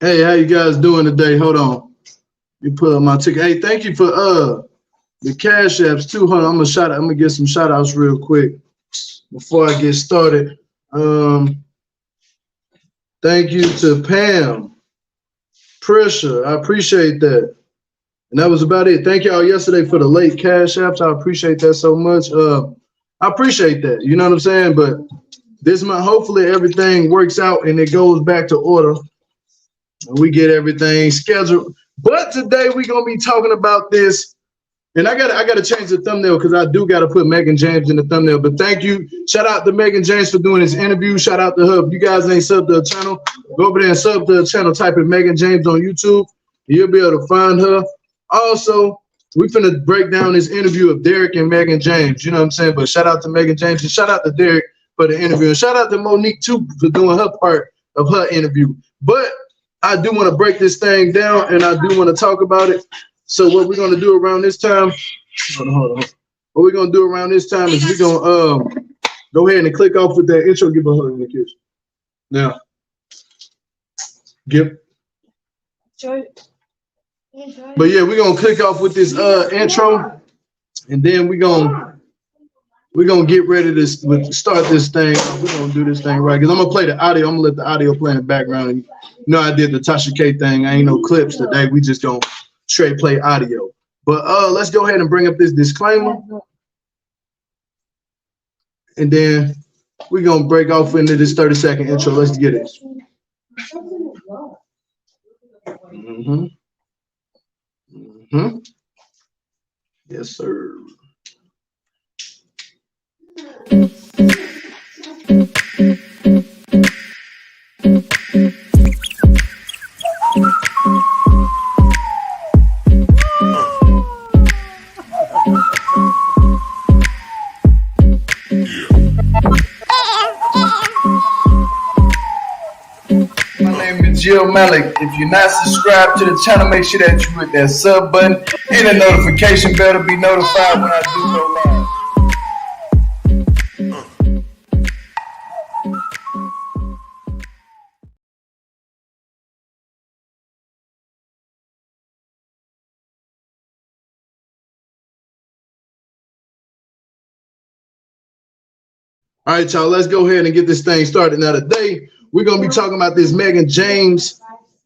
Hey, how you guys doing today? Hold on. You put up my ticket. Hey, thank you for the cash apps too. Hold on, I'm gonna get some shout outs real quick before I get started. Thank you to Pam, Prisha. I appreciate that. And that was about it. Thank y'all yesterday for the late cash apps. I appreciate that so much. I appreciate that. You know what I'm saying? But this month, hopefully everything works out and it goes back to order. And we get everything scheduled. But today we're gonna be talking about this. And I gotta change the thumbnail because I do gotta put Mehgan James in the thumbnail. But thank you. Shout out to Mehgan James for doing this interview. Shout out to her. If you guys ain't subbed to the channel, go over there and sub to the channel. Type in Mehgan James on YouTube. You'll be able to find her. Also, we finna break down this interview of Derek and Mehgan James. You know what I'm saying? But shout out to Mehgan James and shout out to Derek for the interview. And shout out to Monique too for doing her part of her interview. But I do want to break this thing down and I do want to talk about it. So what we're gonna do around this time, hold on. What we're gonna do around this time is we're gonna go ahead and click off with that intro. Give a hug in the kiss. Now, give. But yeah, we're gonna click off with this intro, and then we're gonna get ready to start this thing. We're gonna do this thing right because I'm gonna play the audio. I'm gonna let the audio play in the background. And, you know, I did the Tasha K thing. I ain't no clips today. We just gonna straight play audio. But let's go ahead and bring up this disclaimer. And then we're gonna break off into this 30-second intro. Let's get it. Yes, sir. Jill Malik. If you're not subscribed to the channel, make sure that you hit that sub button and the notification bell to be notified when I do go live. All right, y'all, let's go ahead and get this thing started. Now, today, we're going to be talking about this Mehgan James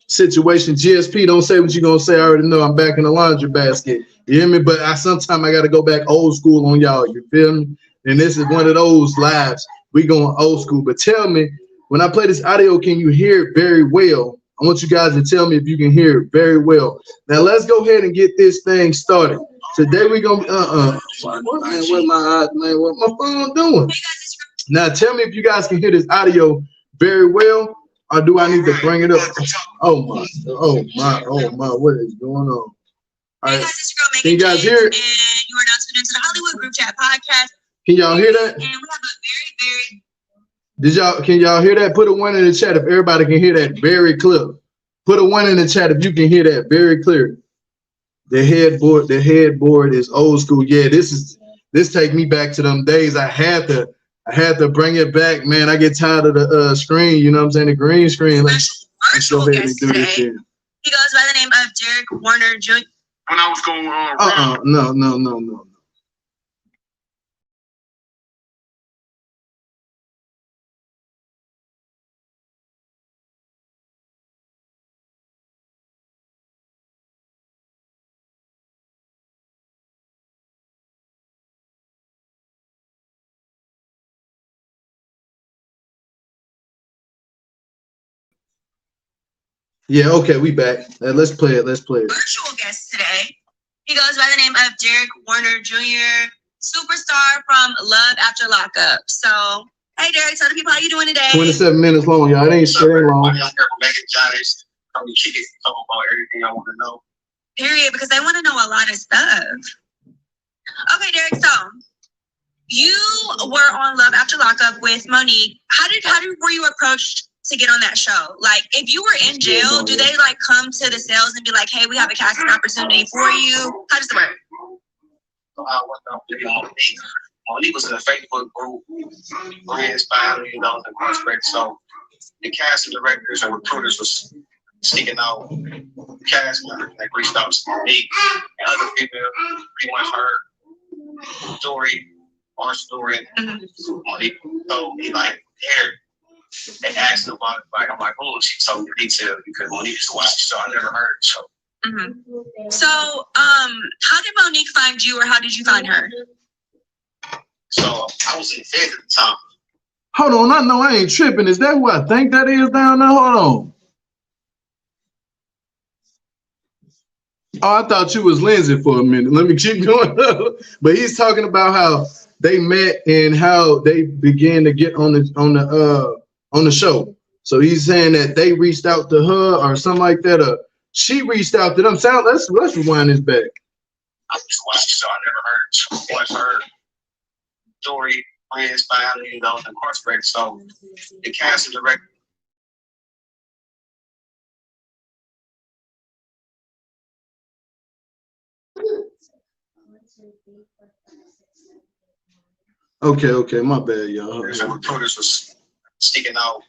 situation. GSP, don't say what you're going to say. I already know I'm back in the laundry basket. You hear me? But sometimes I got to go back old school on y'all. You feel me? And this is one of those lives. We going old school. But tell me, when I play this audio, can you hear it very well? I want you guys to tell me if you can hear it very well. Now, let's go ahead and get this thing started. Today, we're going to what my phone doing? Now, tell me if you guys can hear this audio very well, or do I need to bring it up? Oh my, what is going on? All right. Hey guys, it's your girl Mehgan. Can you guys hear it? And you are now tuned into the Hollywood Group Chat podcast. Can y'all hear that? And we have a very can y'all hear that? Put a 1 in the chat if everybody can hear that very clear. Put a 1 in the chat if you can hear that very clear. The headboard is old school. Yeah, this take me back to them days. I had to bring it back, man. I get tired of the screen, you know what I'm saying? The green screen. Let's go ahead and do this here. He goes by the name of Derek Warner Jr. When I was going on. No. Yeah, okay, we back. Let's play it. Virtual guest today. He goes by the name of Derek Warner Jr., superstar from Love After Lockup. So, hey, Derek, tell the people how you doing today. 27 minutes long, y'all. It ain't shit long. I'm here with Mehgan James. I'm going to talk about everything I want to know. Period, because they want to know a lot of stuff. Okay, Derek, so you were on Love After Lockup with Monique. How were you approached to get on that show? Like, if you were in jail, do they like come to the cells and be like, hey, we have a casting opportunity for you? How does it work? I went up to Monique. Monique was in a Facebook group, friends, family, the prospect. So the casting directors and recruiters was sticking out cash money. They reached out to me and other people pretty much heard story, our story. Monique told me like, here. They asked about it, like I'm like, oh, she told me detail because Monique used to watch the show. I never heard the show. So, how did Monique find you, or how did you find her? So I was in Fed at the time. Hold on, I know I ain't tripping. Is that who I think that is down there? Hold on. Oh, I thought you was Lindsay for a minute. Let me keep going. But he's talking about how they met and how they began to get on the show. So he's saying that they reached out to her or something like that. She reached out to them. Let's rewind this back. I just watched the show. I never heard her story, friends, family, incarcerated. So the casting director. Okay, my bad, y'all. The recruiters was sticking out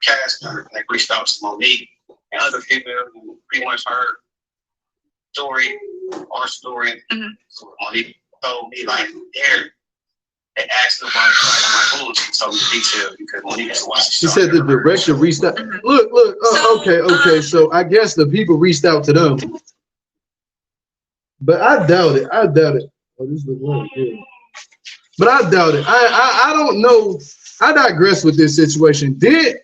cash money. They reached out to Monique and other people who pretty much heard story, our story. So Monique told me like, there. They asked about it, like I'm like, oh, she told me detail because Monique used to watch the show. She said the director reached out. Look. Okay. So I guess the people reached out to them, but I doubt it. Oh, this looks really good. But I doubt it. I don't know. I digress with this situation. Did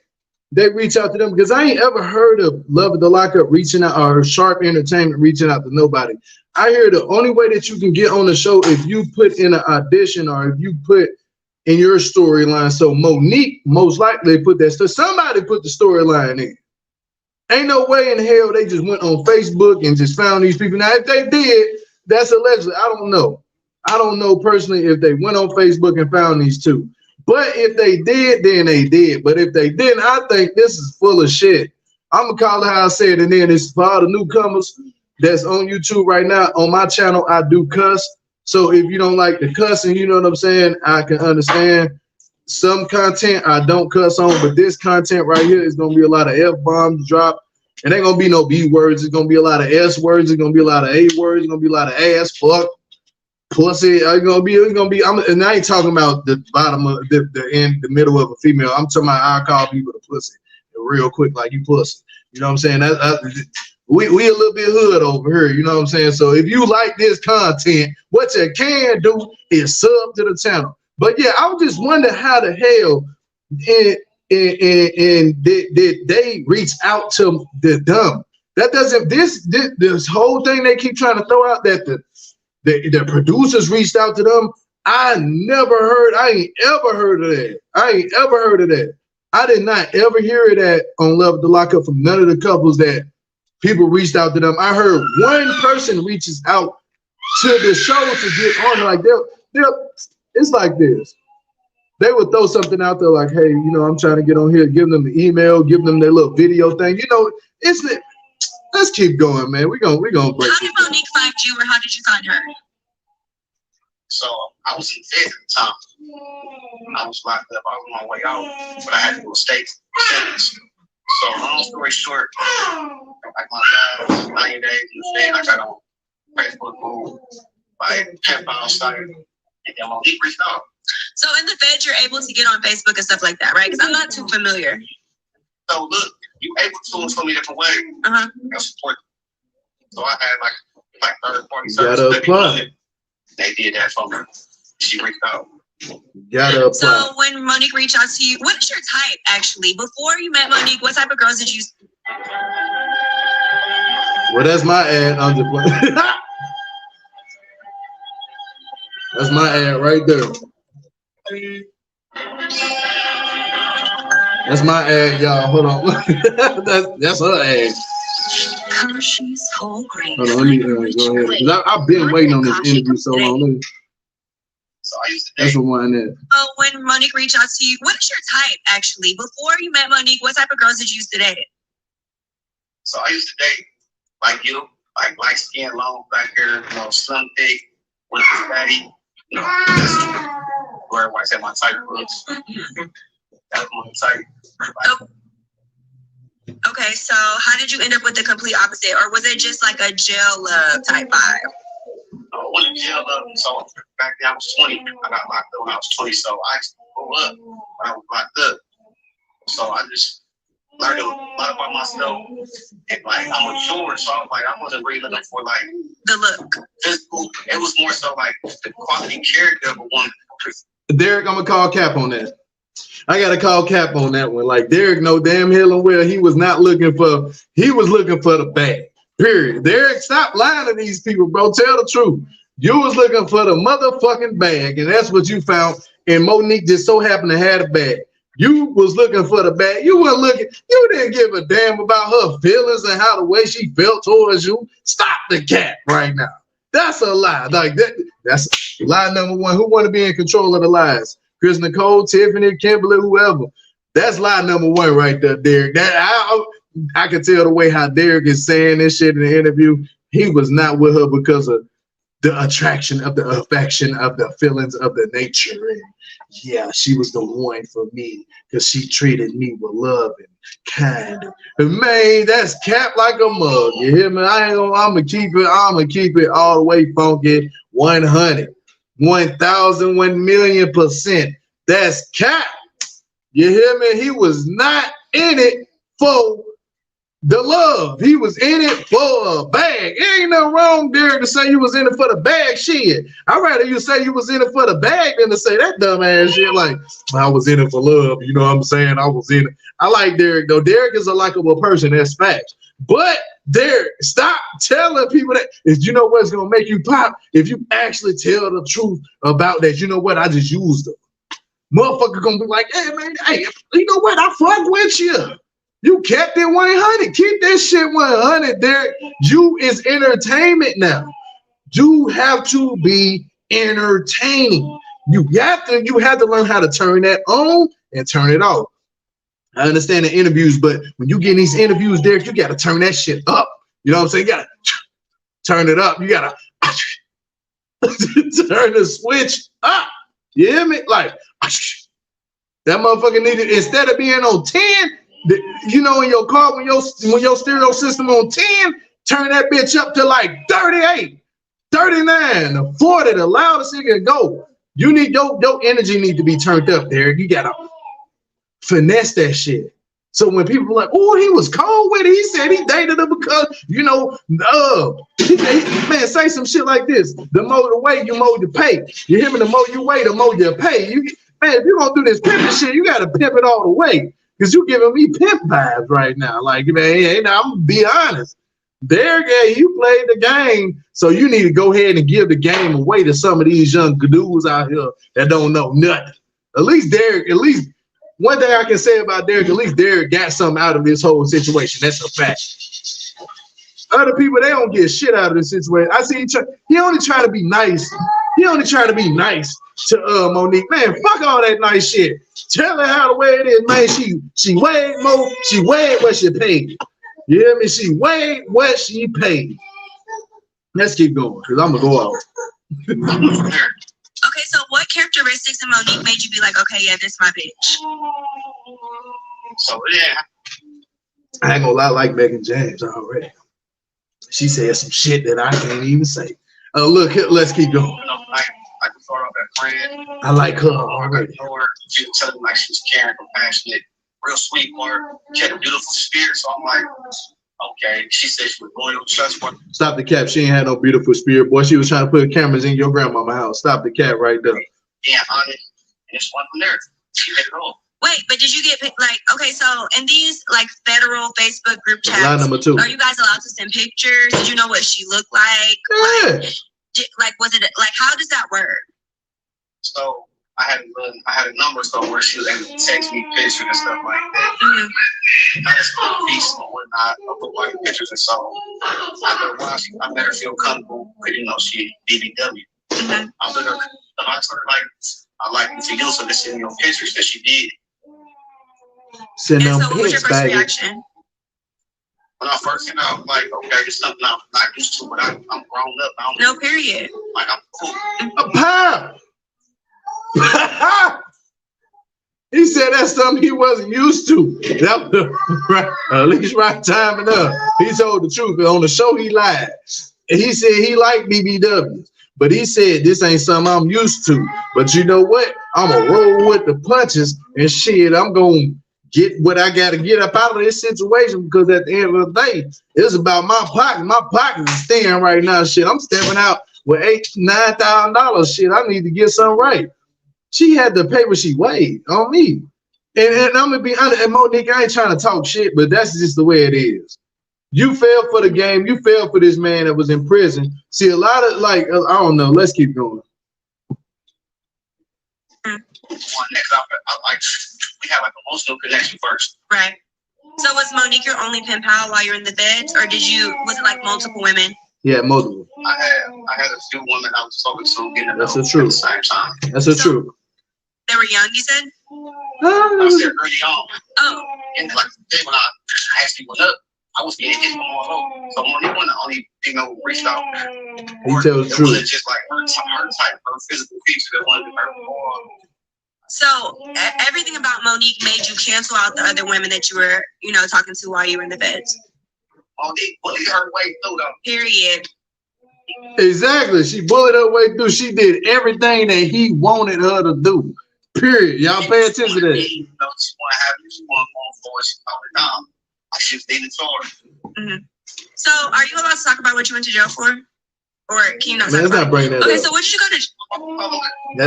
they reach out to them? Because I ain't ever heard of Love the Lockup reaching out or Sharp Entertainment reaching out to nobody. I hear the only way that you can get on the show if you put in an audition or if you put in your storyline. So Monique most likely put that. So somebody put the storyline in. Ain't no way in hell they just went on Facebook and just found these people. Now, if they did, that's allegedly. I don't know. I don't know personally if they went on Facebook and found these two. But if they did, then they did. But if they didn't, I think this is full of shit. I'm going to call it how I said, and then it's for all the newcomers that's on YouTube right now. On my channel, I do cuss. So if you don't like the cussing, you know what I'm saying, I can understand. Some content I don't cuss on, but this content right here is going to be a lot of F-bombs dropped. It ain't going to be no B words. It's going to be a lot of S words. It's going to be a lot of A words. It's going to be a lot of ass, fuck, pussy. It's going to be, and I ain't talking about the bottom of the end, the middle of a female. I'm talking about I call people the pussy real quick, like you pussy. You know what I'm saying? We a little bit hood over here, you know what I'm saying? So if you like this content, what you can do is sub to the channel. But yeah, I was just wondering how the hell did they reach out to the dumb? That doesn't this whole thing they keep trying to throw out that the producers reached out to them. I ain't ever heard of that. I did not ever hear that on Love the Lockup from none of the couples that people reached out to them. I heard one person reaches out to the show to get on. Like it's like this. They would throw something out there like, hey, you know, I'm trying to get on here, give them the email, give them their little video thing. You know, let's keep going, man. We're gonna break. How did Monique find you, or how did you find her? So I was in Fed at the time. I was locked up. I was on my way out, but I had to go to state. So long story short, like my last 90 days in the Fed, I got on Facebook move, like 10 pounds started, and then Monique reached out. So in the Fed, you're able to get on Facebook and stuff like that, right? Because I'm not too familiar. So look, you able to in so many different ways. Support. So I had like third party services. Gotta apply. They did that for me. She reached out. Gotta apply. So when Monique reached out to you, what is your type actually? Before you met Monique, what type of girls did you? Well, that's my ad. I'm just playing. That's my ad right there. That's my ad, y'all. Hold on. That's her ad. Hershey's whole grain. Hold on, let me go ahead. 'Cause I've been waiting on this interview so long. So I used to That's the one that. So when Monique reached out to you, what is your type actually? Before you met Monique, what type of girls did you used to date? So I used to date like you, like light skin, long black hair, you know, slim thick, with his fatty, you know, that's where everybody said my type was. That was my type. Okay, so how did you end up with the complete opposite, or was it just like a jail love type vibe? I went to jail up. So back then I was 20. I got locked up when I was 20. So I actually grew up when I was locked up. So I just learned a lot about myself. And like I'm mature, so I was like, I wasn't really looking for like The look. physical. It was more so like the quality character of a woman. Derek, I'm gonna call Cap on that. I gotta call Cap on that one. Like Derek, no damn hell and well, he was looking for the bag. Period. Derek, stop lying to these people, bro. Tell the truth. You was looking for the motherfucking bag, and that's what you found. And Monique just so happened to have a bag. You was looking for the bag. You weren't looking. You didn't give a damn about her feelings and how the way she felt towards you. Stop the Cap right now. That's a lie. Like that's lie number one. Who want to be in control of the lies? Chris Nicole, Tiffany, Kimberly, whoever. That's lie number one right there, Derek. That I can tell the way how Derek is saying this shit in the interview. He was not with her because of the attraction of the affection of the feelings of the nature. And yeah, she was the one for me because she treated me with love and kind. And man, that's Cap like a mug. You hear me? I'm gonna keep it all the way funky 100, 1,000, 1,000,000%. That's Cap. You hear me? He was not in it for the love. He was in it for a bag. It ain't no wrong, Derek, to say you was in it for the bag. Shit. I'd rather you say you was in it for the bag than to say that dumb ass shit like, I was in it for love. You know what I'm saying? I was in it. I like Derek, though. Derek is a likable person. That's facts. But Derek, stop telling people that. If you know what's going to make you pop, if you actually tell the truth about that, you know what? I just used them. Motherfucker going to be like, hey, man, hey, you know what? I fuck with you. You kept it 100. Keep this shit 100, Derek. You is entertainment now. You have to be entertaining. You have to learn how to turn that on and turn it off. I understand the interviews, but when you get in these interviews, Derek, you got to turn that shit up. You know what I'm saying? You got to turn it up. You got to turn the switch up. You hear me? Like, that motherfucker needed, instead of being on 10, you know, in your car, when your stereo system on 10, turn that bitch up to like 38, 39, 40, the loudest it can go. You need your energy need to be turned up there. You gotta finesse that shit. So when people are like, oh, he was cold with it, he said he dated her because, you know, man, say some shit like this. The more the weight, you more you pay. You hear me? The more you weigh, the more you pay. Man, if you're gonna do this pimping shit, you gotta pimp it all the way. Because you giving me pimp vibes right now. Like, man, hey, now I'm gonna be honest. Derek, you played the game, so you need to go ahead and give the game away to some of these young dudes out here that don't know nothing. At least Derek, one thing I can say about Derek, at least Derek got something out of this whole situation. That's a fact. Other people, they don't get shit out of this situation. I see he only trying to be nice. He only trying to be nice to Monique. Man, fuck all that nice shit. Tell her how the way it is, man. She weighed more. She weighed what she paid. You hear me? She weighed what she paid. Let's keep going, because I'm going to go out. Okay, so what characteristics in Monique made you be like, okay, yeah, this my bitch? So, yeah. I ain't going to lie, like Mehgan James already. She said some shit that I can't even say. Look, let's keep going. You know, I can start off that friend. I like her already. She was telling me like she was caring, compassionate, real sweet woman. She had a beautiful spirit. So I'm like, okay. She said she was loyal, trustworthy. Stop the cap. She ain't had no beautiful spirit, boy. She was trying to put cameras in your grandmama's house. Stop the cap right there. Yeah, honest. And it's one from there. She did it all. Wait, but did you get like, okay, so in these like federal Facebook group chats, line number 2. Are you guys allowed to send pictures? Did you know what she looked like? Yeah. Like was it like, how does that work? So I had a number so where she was able to text me pictures and stuff like that. Mm-hmm. I just put a piece and whatnot, I put like pictures and so after a while I made her feel comfortable because you know she BBW. Mm-hmm. I told her like I like to use her to send your pictures that she did. Send them so what was your pics, first baby. reaction? When I first came out, like, okay, it's something I'm not used to, but I'm grown up. No, period. Like, I'm cool. A pop. He said that's something he wasn't used to. That was right, at least right time enough. He told the truth. On the show, he lied. And he said he liked BBWs. But he said this ain't something I'm used to. But you know what? I'm going to roll with the punches and shit. I'm going to get what I got to get up out of this situation because at the end of the day, it's about my pocket. My pocket is thin right now. Shit, I'm stepping out with $8,000, $9,000. Shit, I need to get something right. She had to pay what she weighed on me. And I'm going to be honest, and Monique, I ain't trying to talk shit, but that's just the way it is. You fell for the game. You fell for this man that was in prison. See, a lot of, like, I don't know. Let's keep going. Next, like, we have like emotional connection first. Right. So was Monique your only pen pal while you're in the beds, or was it like multiple women? Yeah, multiple. I had a few women I was talking to getting That's the the truth. same time. That's the truth. They were young, you said? I said early on. Oh. And like when I actually went up, I was getting hit from all over. So Monique wasn't the only female who reached out. He tells the it truth. wasn't just like her type, her physical features that wanted to hurt more. So everything about Monique made you cancel out the other women that you were, talking to while you were in the beds. Monique bullied her way through though. Period. Exactly. She bullied her way through. She did everything that he wanted her to do. Period. Y'all pay attention to that. She want to have you. She want to go for it. She calmed it down. She was leaning toward. Mm-hmm. So are you allowed to talk about what you went to jail for? Or can you not? Man, let's not bring that okay, up. So what did you go to?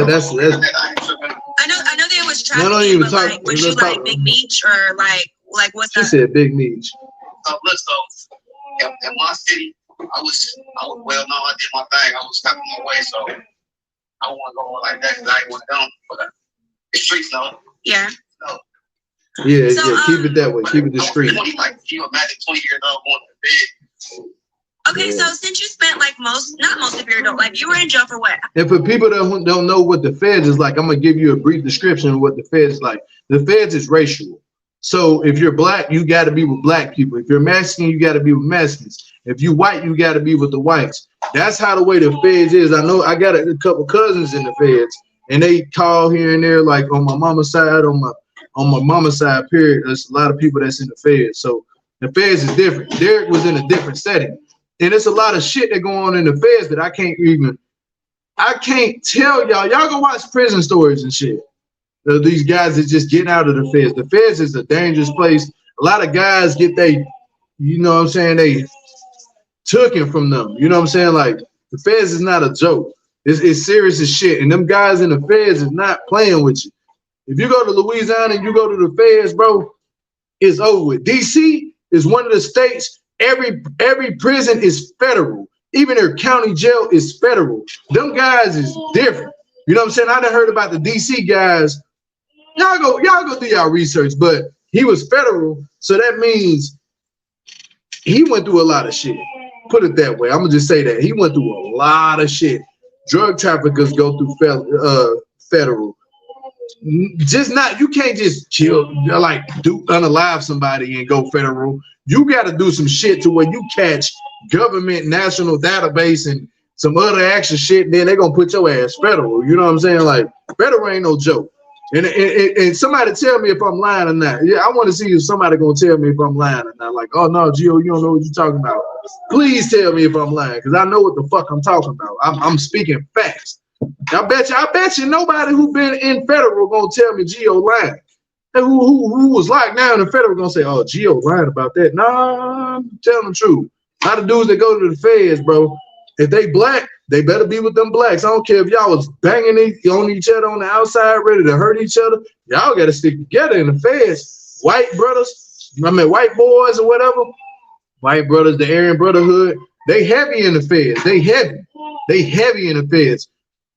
That's I know there was trafficking, don't even but talk. like, was you like Big Meech or like what's She that? said Big Meech. Look, so in my city, I was well known. I did my thing. I was stepping my way, so I don't want to go on like that because I ain't want to go. But the streets know. Yeah. No. Yeah, So, yeah. Keep it that way. Keep it discreet. 20, like you imagine 20 years old going to bed. Okay, so since you spent like not most of your adult life, you were in jail for what? And for people that don't know what the feds is like, I'm gonna give you a brief description of what the feds is like. The feds is racial. So if you're black, you got to be with black people. If you're Mexican, you got to be with Mexicans. If you white, you got to be with the whites. That's how the way the feds is. I know I got a couple cousins in the feds, and they call here and there. Like on my mama's side, on my mama's side, period. There's a lot of people that's in the feds. So the feds is different. Derek was in a different setting. And it's a lot of shit that go on in the feds that I can't tell y'all. Y'all go watch prison stories and shit. These guys that just getting out of the feds. The feds is a dangerous place. A lot of guys get they took it from them. You know what I'm saying? Like the feds is not a joke. It's serious as shit. And them guys in the feds is not playing with you. If you go to Louisiana and you go to the feds, bro, it's over with. DC is one of the states. Every prison is federal. Even their county jail is federal. Them guys is different. You know what I'm saying? I done heard about the DC guys. Y'all go do y'all research, but he was federal, so that means he went through a lot of shit. Put it that way. I'm gonna just say that he went through a lot of shit. Drug traffickers go through federal. You can't just kill, like unalive somebody and go federal. You got to do some shit to where you catch government national database and some other action shit. Then they're going to put your ass federal. You know what I'm saying? Like federal ain't no joke. And somebody tell me if I'm lying or not. Yeah, I want to see if somebody going to tell me if I'm lying or not. Like, oh no, Gio, you don't know what you're talking about. Please tell me if I'm lying because I know what the fuck I'm talking about. I'm speaking facts. I bet you nobody who been in federal gonna tell me Gio lying. Who was like now in the federal gonna say, oh, Gio lying about that. Nah, I'm telling the truth. A lot of dudes that go to the feds, bro, if they black, they better be with them blacks. I don't care if y'all was banging on each other on the outside, ready to hurt each other. Y'all gotta stick together in the feds. White brothers, white boys or whatever. White brothers, the Aryan Brotherhood, they heavy in the feds. They heavy in the feds.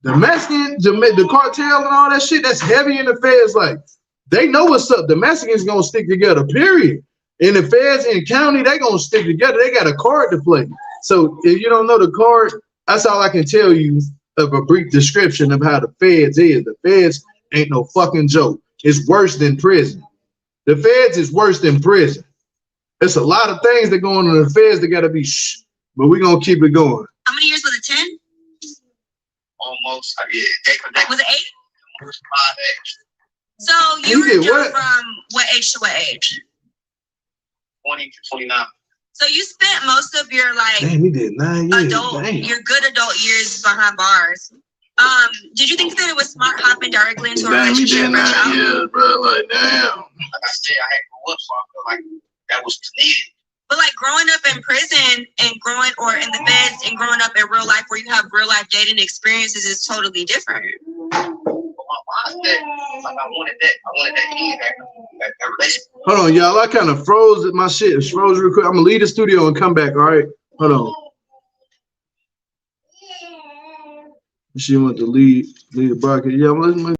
The Mexican, the cartel and all that shit, that's heavy in the feds. Like, they know what's up. The Mexicans gonna stick together, period. In the feds in county, they gonna stick together. They got a card to play. So if you don't know the card, that's all I can tell you of a brief description of how the feds is. The feds ain't no fucking joke. It's worse than prison. The feds is worse than prison. There's a lot of things that go on in the feds that gotta be but we're gonna keep it going. How many years was it? 10? Almost. Yeah. Was it 8? 5 days. So you were young from what age to what age? 20 to 29. So you spent most of your like damn, he did 9 years. Your good adult years behind bars. Did you think that it was smart hopping directly into a relationship? He did 9 years, bro. Like, damn. Like I said, I had to grow up, so I feel like that was needed. But like growing up in prison and growing or in the feds and growing up in real life where you have real life dating experiences is totally different. But my mindset, like I wanted that relationship. Hold on, y'all. I kind of froze. My shit froze real quick. I'm gonna leave the studio and come back. All right. Hold on. She want to lead the broadcast. Yeah, I'm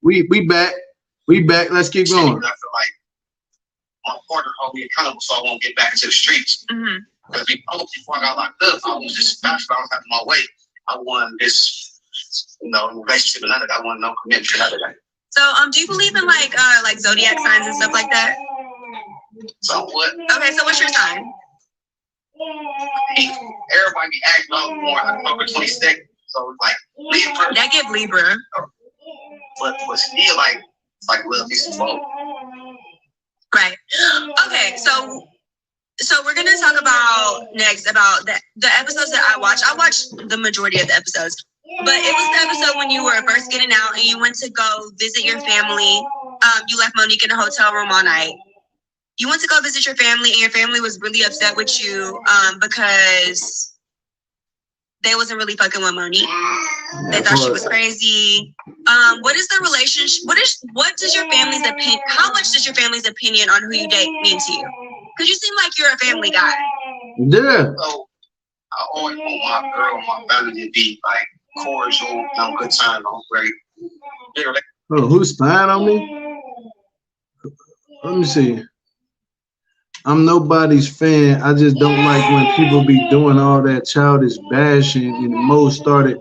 we back. We back. Let's keep going. I feel like my partner hold me accountable so I won't get back into the streets. Because before I got locked up, I was just bachelor. I was having my way. I wanted this, relationship and none of that. I wanted no commitment to none of that. So, do you believe in like zodiac signs and stuff like that? So what? Okay, so what's your sign? Everybody be acting up more October 22nd. So it's like Libra. That give Libra. But still it's like love is both. Right. Okay, so we're gonna talk about next about the episodes that I watched. I watched the majority of the episodes. But it was the episode when you were first getting out and you went to go visit your family. You left Monique in a hotel room all night. You went to go visit your family and your family was really upset with you because they wasn't really fucking with Monique. They thought she was crazy. What is the relationship? What does your family's opinion? How much does your family's opinion on who you date mean to you? Because you seem like you're a family guy. Yeah. So I always want my girl, my family to be like cordial, good time, great. Oh, who's spying on me? Let me see. I'm nobody's fan. I just don't like when people be doing all that childish bashing. And Mo started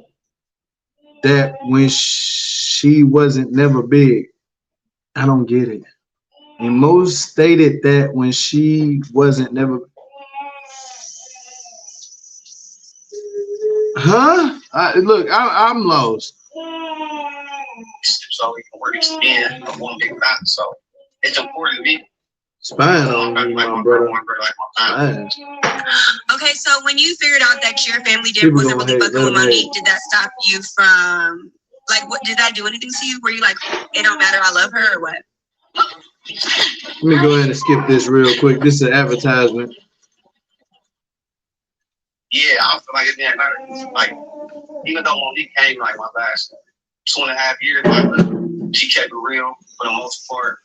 that when she wasn't never big. I don't get it. And Mo stated that when she wasn't never. Huh? I'm lost. So we can work again. I want to get back. So it's important to me. Spying on me, my brother. Okay, so when you figured out that your family wasn't really fucking with Monique, did that stop you from what did that do anything to you? Were you like, it don't matter, I love her, or what? Let me go ahead and skip this real quick. This is an advertisement. Yeah, I feel like it didn't matter. Like, even though Monique came my last 2.5 years, she kept it real for the most part.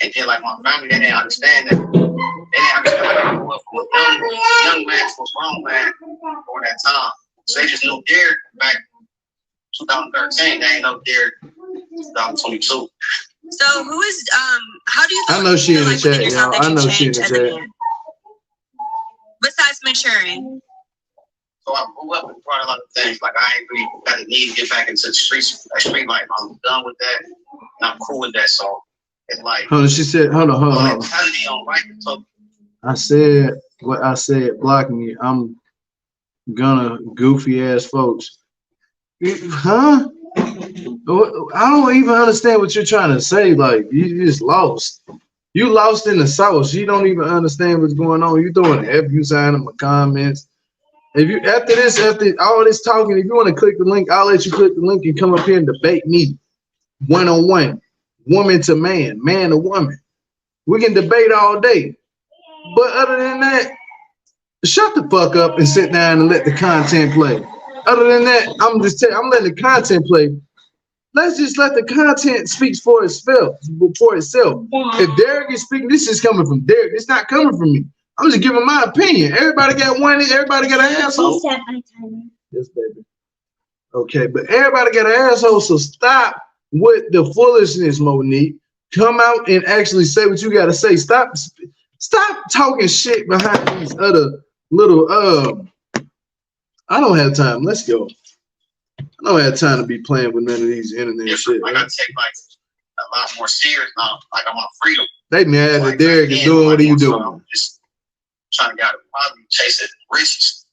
And then my family, they didn't understand that. They didn't understand I grew up from a young man to a grown man during that time. So they just knew Derek back 2013. They ain't know Derek 2022. So who is how do you feel? I know she in the chat, y'all. I know she in the chat. Besides maturing. So I grew up with quite a lot of things. I ain't really got the need to get back into the streets. Street life. I'm done with that. And I'm cool with that. So it's hold on, she said, hold on. I said what I said, block me. I'm gonna goofy ass folks. Huh? I don't even understand what you're trying to say. You just lost. You lost in the sauce. You don't even understand what's going on. You throwing F you sign in my comments. If you after all this talking, if you want to click the link, I'll let you click the link and come up here and debate me one-on-one, woman to man, man to woman. We can debate all day. But other than that, shut the fuck up and sit down and let the content play. Other than that, I'm letting the content play. Let's just let the content speak for itself. If Derek is speaking, this is coming from Derek. It's not coming from me. I'm just giving my opinion. Everybody got one. Everybody got an asshole. Set my timer. Yes, baby. Okay, but everybody got an asshole, so stop with the foolishness, Monique. Come out and actually say what you gotta say. Stop talking shit behind these other little I don't have time. Let's go. I don't have time to be playing with none of these internet shit. I gotta take like a lot more serious now. Like I'm on freedom. They mad like, that Derek is doing what he doing. I'm just trying to get out of probably chasing riches.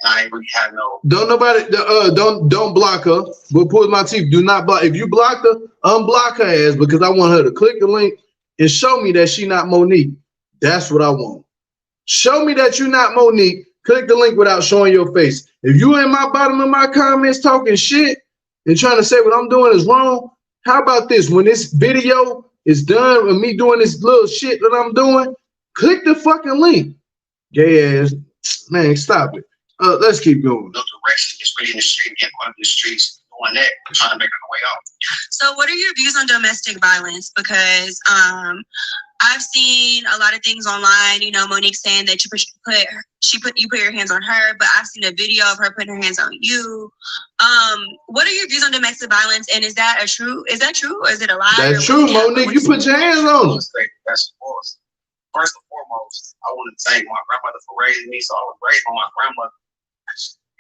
I ain't really have no. Don't nobody don't block her. But pull my teeth. Do not block. If you block her, unblock her ass because I want her to click the link and show me that she not Monique. That's what I want. Show me that you're not Monique. Click the link without showing your face. If you in my bottom of my comments talking shit and trying to say what I'm doing is wrong, how about this? When this video is done with me doing this little shit that I'm doing, click the fucking link. Gay ass man, stop it. Let's keep going. No direction, just really in the street, getting one of the streets, doing that, trying to make her way out. So what are your views on domestic violence? Because I've seen a lot of things online, you know, Monique saying that you put your hands on her, but I've seen a video of her putting her hands on you. What are your views on domestic violence, and is that true or is it a lie? That's true, Monique. You put your hands on her. First and foremost, I want to thank my grandmother for raising me. So I was raised by my grandmother.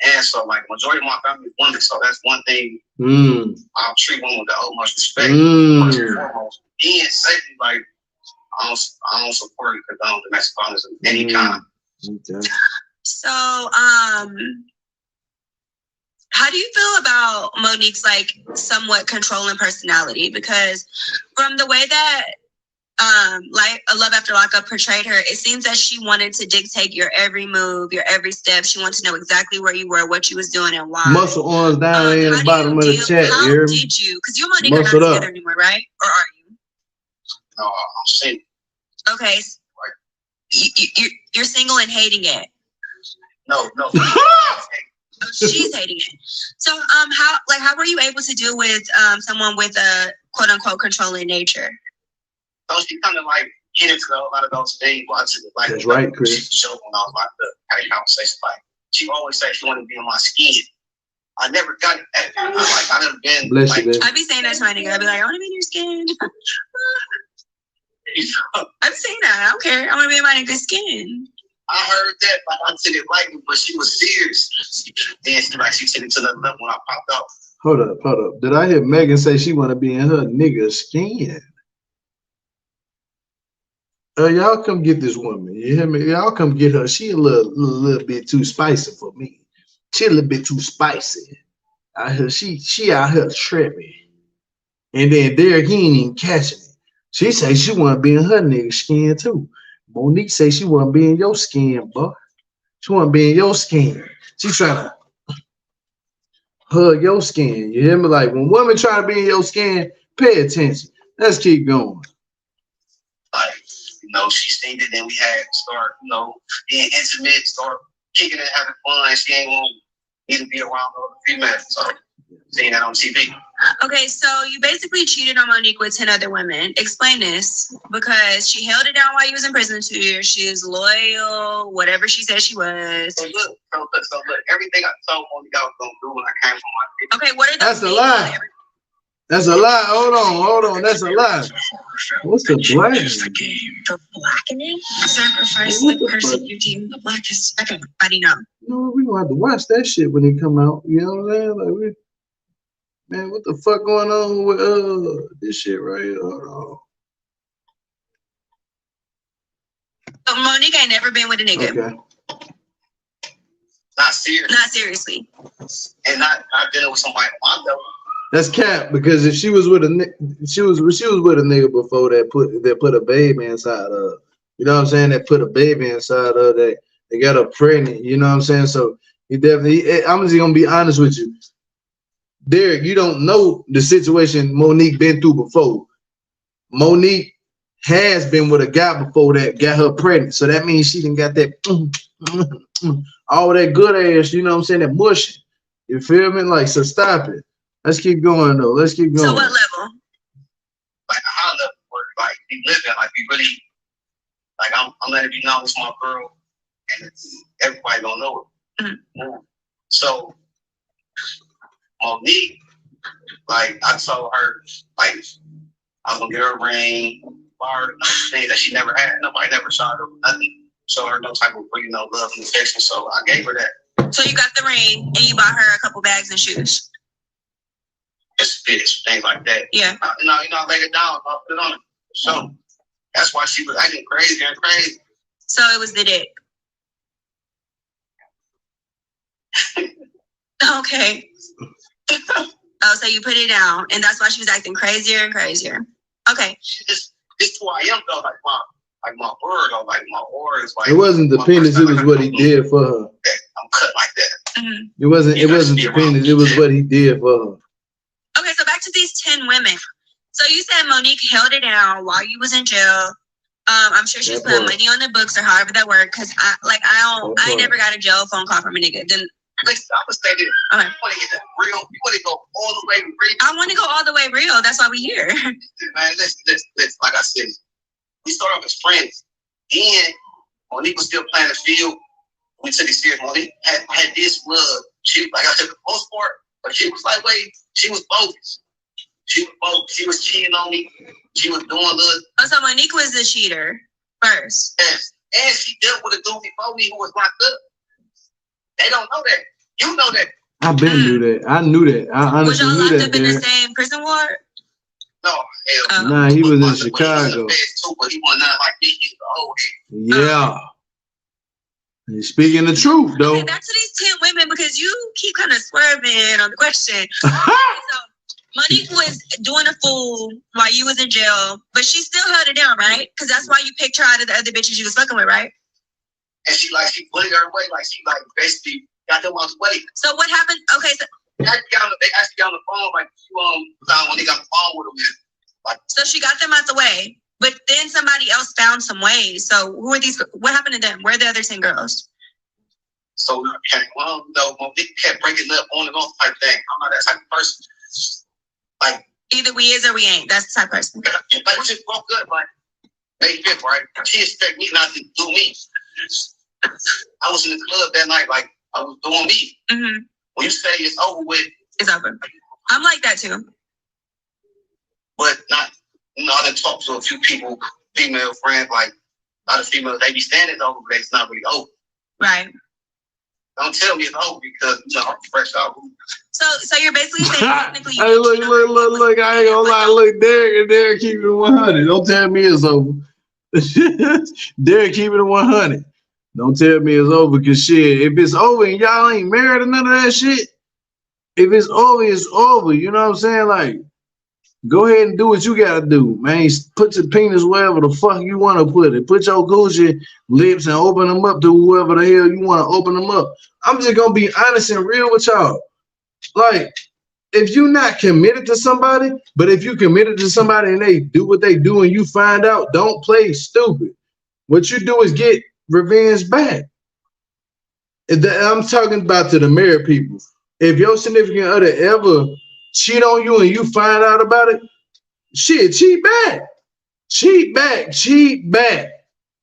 And so, like, majority of my family is women. So that's one thing I'll treat women with the utmost respect. First and foremost. And secondly, like, I don't support and condone domestic violence of any kind. Okay. So, how do you feel about Monique's, like, somewhat controlling personality? Because from the way that like a Love After Lockup portrayed her, it seems that she wanted to dictate your every move, your every step. She wanted to know exactly where you were, what you was doing, and why. Muscle arms down there in the bottom of the chat. How did you? Because you and Monique are not together anymore, right? Or are you? No, I'm single. Okay, you're single and hating it. No. Oh, she's hating it. So, how were you able to deal with someone with a quote unquote controlling nature? So she kind of like get into a lot of those things. Like, that's right, Chris. Show when I was like had a conversation. Like she always said she wanted to be in my skin. I never got it. I never been. Bless like, you, I'd be saying that to my nigga. I'd be like, I want to be in your skin. I'd be saying that. I don't care. I want to be in my nigga's skin. I heard that, but I took it lightly. But she was serious. Then she took it to the level when I popped up. Hold up. Did I hear Mehgan say she want to be in her nigga's skin? Y'all come get this woman. You hear me? Y'all come get her. She a little bit too spicy for me. She a little bit too spicy. I heard she out here tripping. And then Derek, he ain't even catching it. She say she want to be in her nigga skin too. Monique say she want to be in your skin, boy. She want to be in your skin. She trying to hug your skin. You hear me? Like when women try to be in your skin, pay attention. Let's keep going. Like, she seen it, then we had to start, being intimate, start kicking and having fun. She ain't want me to be around other females. So, seeing that on TV. Okay, so you basically cheated on Monique with 10 other women. Explain this, because she held it down while you was in prison 2 years. She is loyal, whatever she said she was. So look, everything I told Monique I was going to do when I came from my. Okay, what are those? That's a lie. That's a lie. Hold on. That's a lie. What's the blackening? The blackening? Sacrifice the person you deem the blackest. Everybody know. No, we gonna have to watch that shit when it come out. You know what I'm saying? Like, man, what the fuck going on with this shit right here? Hold on. So Monique ain't never been with a nigga. Okay. Not serious. Not seriously. And not dealing with somebody on my level. That's cap, because if she was with a she was with a nigga before that put a baby inside her. You know what I'm saying? That put a baby inside her. They got her pregnant. You know what I'm saying? So he definitely. I'm just gonna be honest with you, Derek. You don't know the situation Monique been through before. Monique has been with a guy before that got her pregnant. So that means she done got that all that good ass. You know what I'm saying? That mushing. You feel me? Like, so stop it. Let's keep going though. Let's keep going. So what level? Like a high level where like we living, like we really, like I'm letting you know it's my girl, and everybody don't know it. Mm-hmm. So Monique, like I told her, like I was gonna get her a ring, buy her things that she never had. Nobody never shot her nothing, show her no type of love and affection. So I gave her that. So you got the ring and you bought her a couple bags and shoes. It's fits, things like that. Yeah. I laid it down, I put it on it. So that's why she was acting crazy and crazy. So it was the dick. Okay. Oh, so you put it down, and that's why she was acting crazier and crazier. Okay. It's who I am though, like my word or like my aura is like. It wasn't the penis, it was what he did for her. I'm cut like that. Mm-hmm. It wasn't the penis, it was what he did for her. Okay, so back to these 10 women. So you said Monique held it down while you was in jail. I'm sure she's putting money on the books or however that worked. Cause I never got a jail phone call from a nigga. Then listen, I would say this. Okay. You want to get that real? You want to go all the way real? I want to go all the way real. That's why we here. Man, listen. Like I said, we started off as friends. Then Monique was still playing the field. We took it serious. Monique had this love. She like I took the most part, but she was like, wait, she was bogus. She was cheating on me. She was doing good. Oh, so Monique was the cheater first. Yes. And she dealt with a dude before me who was locked up. They don't know that. You know that. I been knew that. I knew that. I honestly knew that. Was y'all locked up in the same prison ward? No, hell no. Nah, he was in Chicago. But he wasn't nothing like me. He was old. Yeah. He's speaking the truth, though. Okay, back to these 10 women because you keep kind of swerving on the question. So Monique was doing a fool while you was in jail, but she still held it down, right? Because that's why you picked her out of the other bitches you was fucking with, right? And she bullied her away, she basically got them out the way. So what happened? Okay, so they actually got on the phone, when they got the phone with them. So she got them out the way, but then somebody else found some ways. So who are these? What happened to them? Where are the other 10 girls? So Monique kept breaking up on and off type thing. I'm not that type of person. Like either we is or we ain't. That's the type of person. Like we just broke up May 5th, right? She expect me not to do me. I was in the club that night, like I was doing me. Mm-hmm. When you say it's over with, it's over. I'm like that too. But not, I done talked to a few people, female friends, like a lot of females, they be standing over, but it's not really over. Right. Don't tell me it's over because I'm fresh out. So you're basically saying technically. Hey, look! I ain't gonna lie. Look, Derek, keep it 100. Don't tell me it's over. Derek, keep it 100. Don't tell me it's over, because shit, if it's over and y'all ain't married or none of that shit, if it's over, it's over. You know what I'm saying? Like, go ahead and do what you gotta do, man. Put your penis wherever the fuck you want to put it. Put your Gucci lips and open them up to whoever the hell you want to open them up. I'm just gonna be honest and real with y'all. Like, if you're not committed to somebody, but if you committed to somebody and they do what they do and you find out, don't play stupid. What you do is get revenge back. I'm talking about to the married people. If your significant other ever cheat on you and you find out about it, shit, cheat back. Cheat back.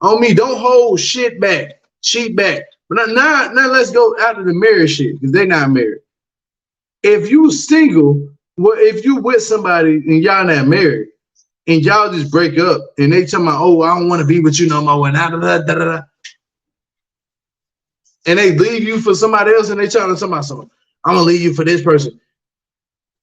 On me, don't hold shit back. Cheat back. But now let's go out of the marriage shit, because they're not married. If you single, well, if you with somebody and y'all not married, and y'all just break up and they tell me, oh, I don't want to be with you no more, and and they leave you for somebody else, and they tell somebody, I'm gonna leave you for this person.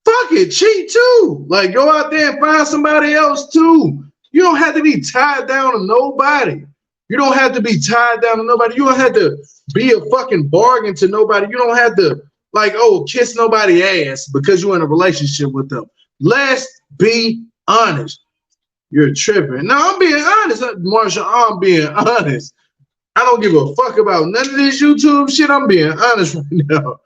Fuck it, cheat too. Like, go out there and find somebody else too. You don't have to be tied down to nobody. You don't have to be tied down to nobody. You don't have to be a fucking bargain to nobody. You don't have to, like, oh, kiss nobody ass because you're in a relationship with them. Let's be honest. You're tripping. No, I'm being honest, Marsha. I'm being honest. I don't give a fuck about none of this YouTube shit. I'm being honest right now.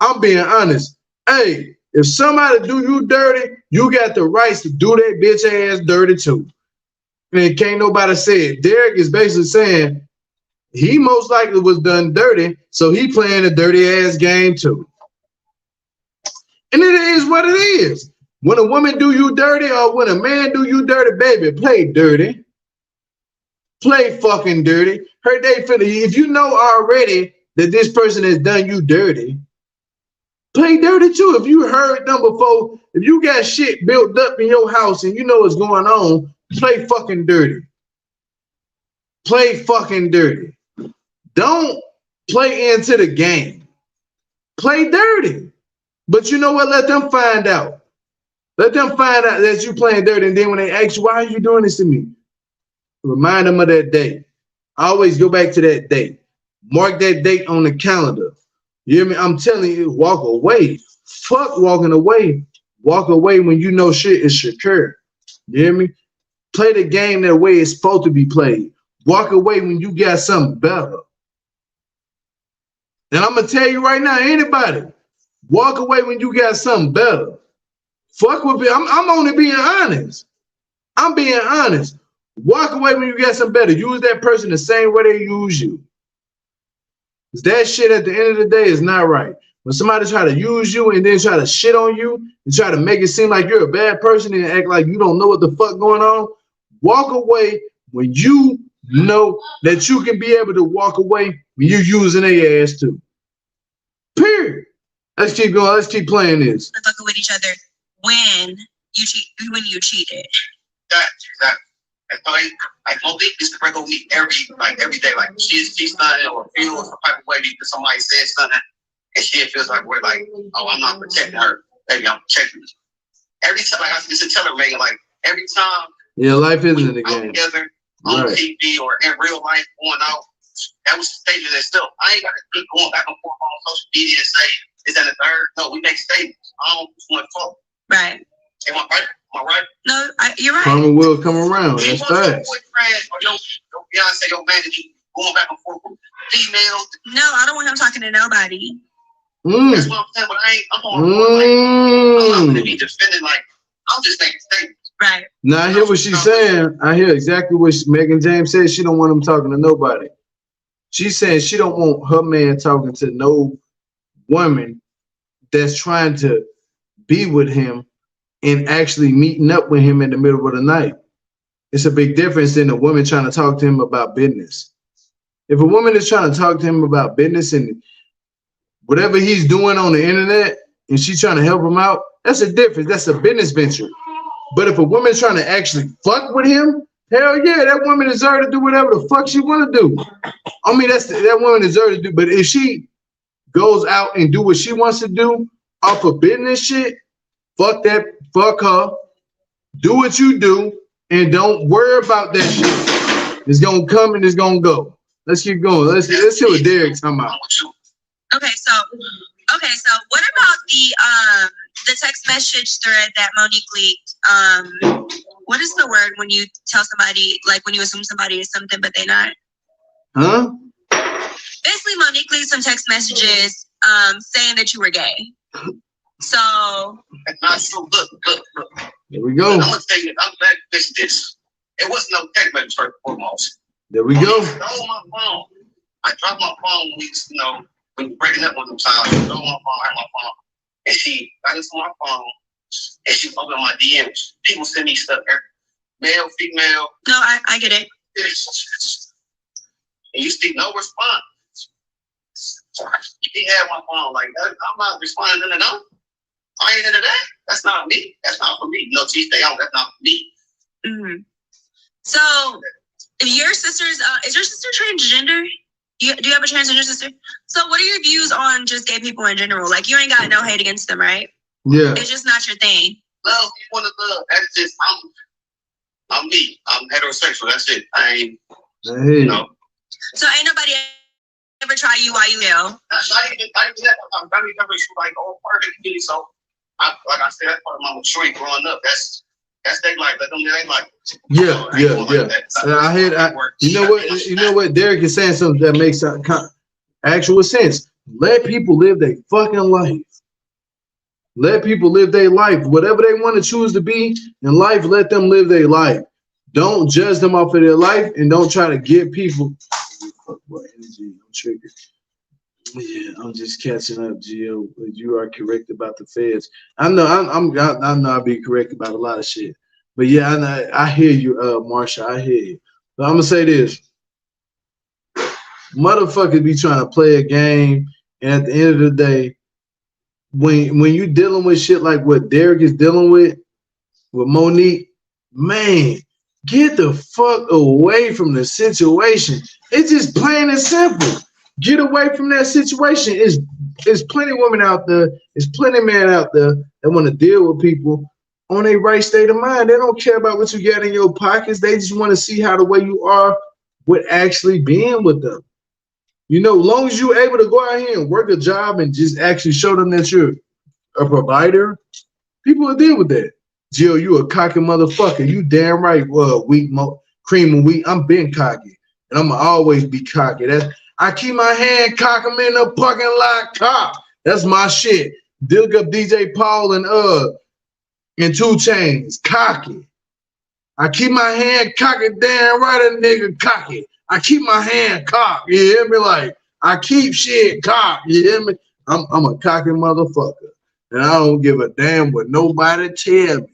I'm being honest. Hey, if somebody do you dirty, you got the rights to do that bitch ass dirty too. And can't nobody say it. Derek is basically saying he most likely was done dirty, so he playing a dirty ass game too. And it is what it is. When a woman do you dirty or when a man do you dirty, baby, play dirty. Play fucking dirty. Her day for the, if you know already that this person has done you dirty, Play dirty too. If you heard them before, if you got shit built up in your house and you know what's going on, play fucking dirty. Play fucking dirty. Don't play into the game. Play dirty. But you know what? Let them find out. Let them find out that you playing dirty. And then when they ask you, why are you doing this to me? Remind them of that day. Always go back to that date. Mark that date on the calendar. You hear me? I'm telling you, walk away. Fuck walking away. Walk away when you know shit is secure. You hear me? Play the game that way it's supposed to be played. Walk away when you got something better. And I'm going to tell you right now, anybody, walk away when you got something better. Fuck with me. I'm only being honest. I'm being honest. Walk away when you got something better. Use that person the same way they use you. Because that shit at the end of the day is not right. When somebody try to use you and then try to shit on you and try to make it seem like you're a bad person and act like you don't know what the fuck going on, walk away when you know that you can be able to walk away when you're using their ass too. Period. Let's keep going. Let's keep playing this. Fucking with each other when you cheated. Exactly. And so like Monique used to break over me every day. Like she's something or feel some type of way because somebody said something and she feels like we're like, oh, I'm not protecting her. Maybe I'm protecting her. Every time, like I used to tell her, Mehgan, like every time life isn't in the game. Together on TV or in real life going out, that was statement itself. I ain't gotta keep going back and forth on social media and say, is that a third? No, we make statements. I don't want to talk. Right. Am I right? Am I right? No, you're right. Karma will come around. That's facts. Your boyfriend or your Beyonce, your manager, going back and forth with females. No, I don't want him talking to nobody. That's what I'm saying, but I'm not going to be defending, like, I'm just making statements. Right. Now, I hear what she's saying. I hear exactly what Mehgan James said. She don't want him talking to nobody. She's saying she don't want her man talking to no woman that's trying to be with him and actually meeting up with him in the middle of the night. It's a big difference than a woman trying to talk to him about business. If a woman is trying to talk to him about business and whatever he's doing on the internet and she's trying to help him out, that's a difference. That's a business venture. But if a woman's trying to actually fuck with him, hell yeah, that woman deserves to do whatever the fuck she want to do. I mean, that woman deserves to do. But if she goes out and do what she wants to do off of business shit, fuck that, fuck her. Do what you do and don't worry about that shit. It's gonna come and it's gonna go. Let's keep going. Let's see what Derek's talking about. Okay, so what about the text message thread that Monique leaked? What is the word when you tell somebody, like when you assume somebody is something but they're not? Huh? Basically, Monique leaked some text messages saying that you were gay. So that's not true. Look. There we go. I'm gonna tell you, I'm glad you fixed this. It wasn't no text message first and foremost. There we go. I stole my phone. I dropped my phone when we breaking up one of them times. I stole my phone, I had my phone. And she got into my phone and she opened my DMs. People send me stuff, male, female. No, I get it. And you see no response. You didn't have my phone like that. I'm not responding to no. I ain't into that. That's not me. That's not for me. No, she stay on. That's not for me. Mm-hmm. So, your sister's is your sister transgender? Do you have a transgender sister? So, what are your views on just gay people in general? Like, you ain't got no hate against them, right? Yeah. It's just not your thing. Love, you want to love. That's just I'm me. I'm heterosexual. That's it. I ain't. You know. So ain't nobody ever try you while you ill? I even that. I'm very like old part of me. So, like I said, that's part of my maturity growing up. That's they like. Let them they like. Yeah. You know what? Derek is saying something that makes actual sense. Let people live their fucking life. Let people live their life. Whatever they want to choose to be in life, let them live their life. Don't judge them off of their life, and don't try to give people. What energy? I'm triggered. Yeah, I'm just catching up, Gio. You are correct about the feds. I know I'll be correct about a lot of shit. But yeah, I hear you, Marsha. I hear you. But I'm gonna say this: motherfuckers be trying to play a game, and at the end of the day, when you dealing with shit like what Derek is dealing with Monique, man, get the fuck away from the situation. It's just plain and simple. Get away from that situation. There's plenty of women out there, there's plenty of men out there that want to deal with people on a right state of mind. They don't care about what you got in your pockets. They just want to see how the way you are with actually being with them. You know, as long as you're able to go out here and work a job and just actually show them that you're a provider, people will deal with that. Jill, you a cocky motherfucker. You damn right. Weak cream and wheat. I'm been cocky, and I'm gonna always be cocky. I keep my hand cock. I'm in the parking lot cock. That's my shit. Dig up DJ Paul and 2 Chains. Cocky. I keep my hand cocky. Damn right, a nigga cocky. I keep my hand cocked. You hear me? Like I keep shit cocked. You hear me? I'm a cocky motherfucker, and I don't give a damn what nobody tell me.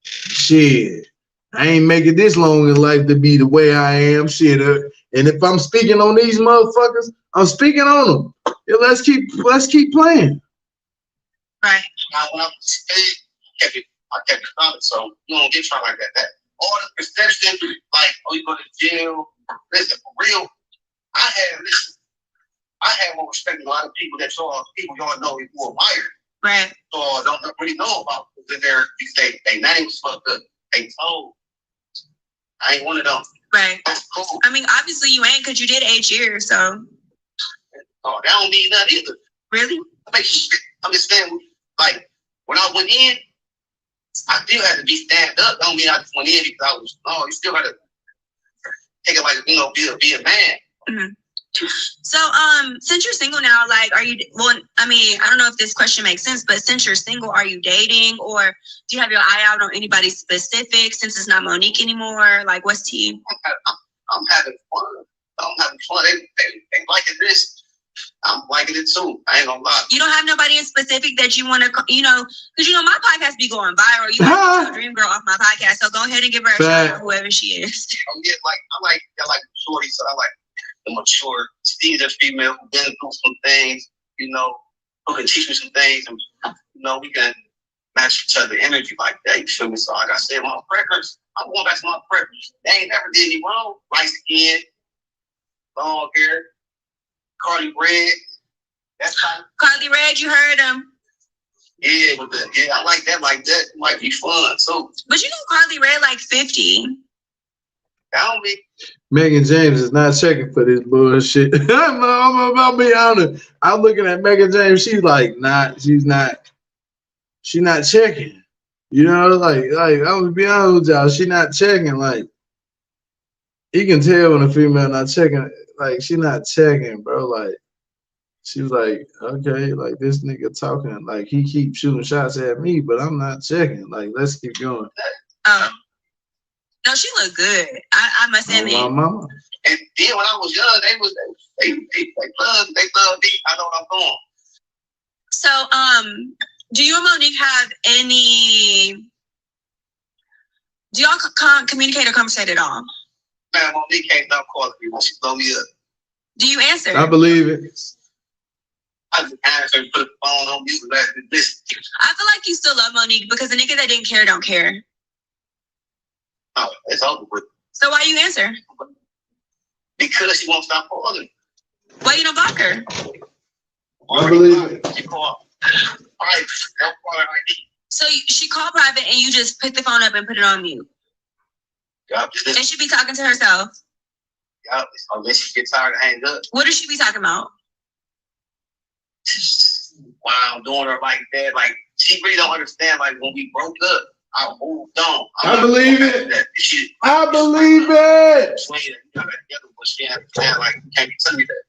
Shit, I ain't making this long in life to be the way I am. Shit, and if I'm speaking on these motherfuckers, I'm speaking on them. Yeah, let's keep playing. Right. Now, when I kept it solid, so you don't get tried like that. All the perception, like, oh, you go to jail. Listen, for real, I had more respect than a lot of people that y'all know who admire. Right. So I don't really know about because they names fucked up. They told. I ain't one of them. Right. That's cool. I mean, obviously you ain't because you did 8 years, so. Oh, that don't mean nothing either. Really? I'm just saying, like, when I went in, I still had to be stand up. Don't mean I just went in because you still got to take it like, be a man. Mm-hmm. So, since you're single now, like, are you, well, I mean, I don't know if this question makes sense, but since you're single, are you dating or do you have your eye out on anybody specific since it's not Monique anymore? Like, what's tea? I'm having fun. They liking this. I'm liking it too. I ain't gonna lie. You don't have nobody in specific that you want to, because, my podcast be going viral. You have a dream girl off my podcast, so go ahead and give her a shout out, whoever she is. Oh, yeah, I like shorty, so I like the mature, seasoned female who's been through some things, who can teach me some things, and, we can match each other energy like that, you feel me? So like I said, my preference, I'm going back to my preference. They ain't never did me wrong. Light skin, long hair, Carly Red. That's how. Carly Red, you heard him. Yeah, I like that. Like that might be fun. So, but Carly Red like 50. Don't be. Mehgan James is not checking for this bullshit. I'm about to be honest. I'm looking at Mehgan James. She's like, she's not checking. Like I'm gonna be honest with y'all. She's not checking. Like, you can tell when a female not checking. Like, she not checking, bro. Like, she was like, okay, like this nigga talking, like he keeps shooting shots at me, but I'm not checking. Like, let's keep going. No, she looked good. I must admit. My mama. And then when I was young, they loved me. I know what I'm doing. So, do you and Monique have any? Do y'all communicate or conversate at all? Man, Monique can't stop calling me when she blow me up. Do you answer? I believe it. I just answer and put the phone on me. I feel like you still love Monique because the nigga that didn't care don't care. Oh, it's over with. So why you answer? Because she won't stop calling. Why you don't block her? I believe it. She called. All right, don't call her ID. So she called private and you just pick the phone up and put it on mute. Yup. And she be talking to herself. Yup. Unless she gets tired of hanging up. What does she be talking about? Why I'm doing her like that. Like, she really don't understand. Like, when we broke up, I moved on. I believe it. I believe it. She understand. Like, you can't be telling me that.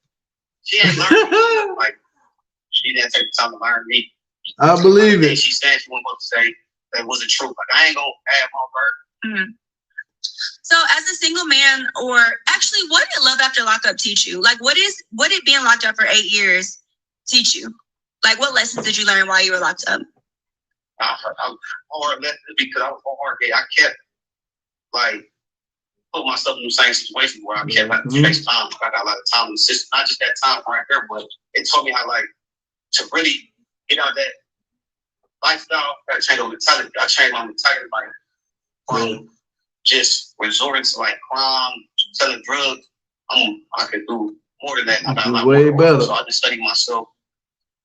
She ain't learned. Like, she didn't take the time to learn me. I believe it. She said she wasn't going to say that wasn't true. Like, I ain't going to add my word. Mm-hmm. So as a single man, or actually, what did Love After Lockup teach you? Like, what did being locked up for 8 years teach you? Like, what lessons did you learn while you were locked up? I hard lessons because I was hard. I kept, like, putting myself in the same situation where I kept like face time. I got a lot of time in the system. Not just that time right there, but it taught me how, like, to really get out that lifestyle. Gotta change my mentality. I changed my mentality like from just resorting to like crime, selling drugs. I could do more than that. I got a lot way more to better. work. So I just studied myself,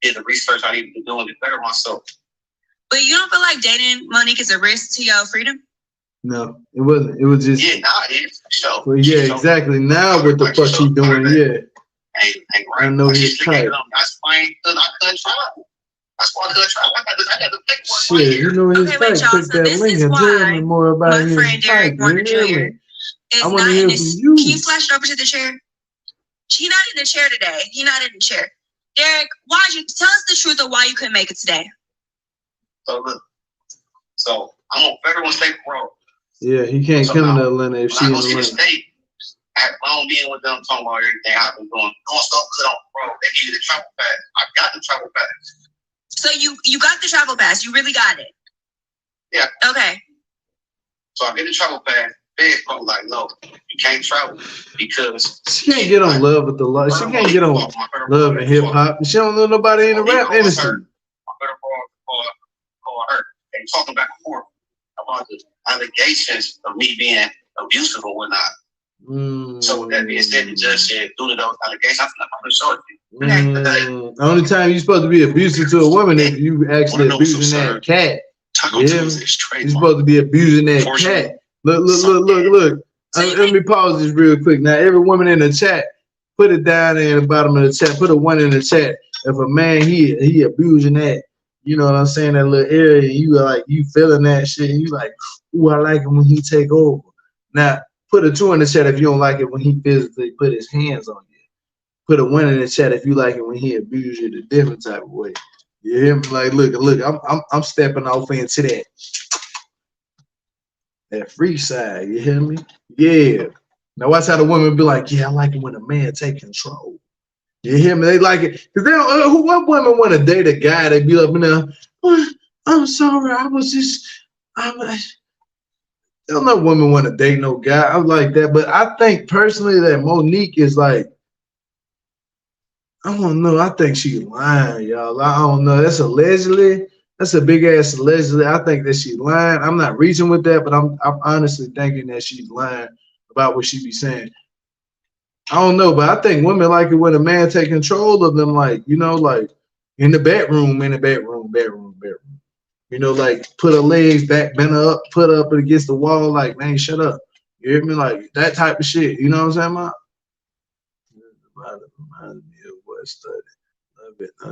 did the research I needed to do, and to better myself. But you don't feel like dating Monique is a risk to your freedom? No, it wasn't. It was just. Yeah, now it is. So. Well, yeah, exactly. Now what the fuck she doing? Yeah. Ain't right. I know his type. That's why I couldn't travel. That's why I couldn't travel. I got to pick one. Shit, you know his Okay, type. wait, y'all, Click so that this link is and tell why me more about my his friend Derek type. wanted You you hear here. me? It's I want not to hear in from this. you. Can you flash it over to the chair? He's not in the chair today. He's not in the chair. Derek, why'd you tell us the truth of why you couldn't make it today? So look, I'm on Federal State Road. Yeah, he can't come to Atlanta if she in When I go see the Atlanta. state, I don't be with them talking about everything I've been doing so good on the road. They give you the travel pass. I got the travel pass. So you got the travel pass. You really got it. Yeah. Okay. So I get the travel pass. They're probably like, no, you can't travel because She can't get on Love with the Love. She can't get on Love and Hip Hop. She don't know nobody in the rap industry. I better call her. They talking back and forth about the allegations of me being abusive or whatnot. So with that being said, the judge said, due to those allegations, I'm not going to show it to you. The only time you're supposed to be abusive to a woman is you actually abusing that cat. Yeah, you're supposed to be abusing that cat. Look. Let me pause this real quick. Now, every woman in the chat, put it down there in the bottom of the chat. Put a 1 in the chat. If a man he abusing that, you know what I'm saying, that little area, you feeling that shit, and you like, ooh, I like it when he take over. Now, put a 2 in the chat if you don't like it when he physically put his hands on you. Put a 1 in the chat if you like it when he abuse you the different type of way. You hear me? Like, look, I'm stepping off into that free side. You hear me? Yeah. Now watch how the women be like, yeah, I like it when a man take control. You hear me? They like it because they don't. What women want to date a guy? They be up in there. Oh, I'm sorry, I don't know. Women want to date no guy. I'm like that, but I think personally that Monique is like, I don't know. I think she's lying, y'all. I don't know. That's allegedly. That's a big ass allegedly. I think that she's lying. I'm not reaching with that, but I'm honestly thinking that she's lying about what she be saying. I don't know, but I think women like it when a man take control of them, like, you know, like in the bedroom. You know, like put her legs back, bend her up, put her up against the wall, like, man, shut up. You hear me? Like that type of shit. You know what I'm saying, man? Reminds me of what study.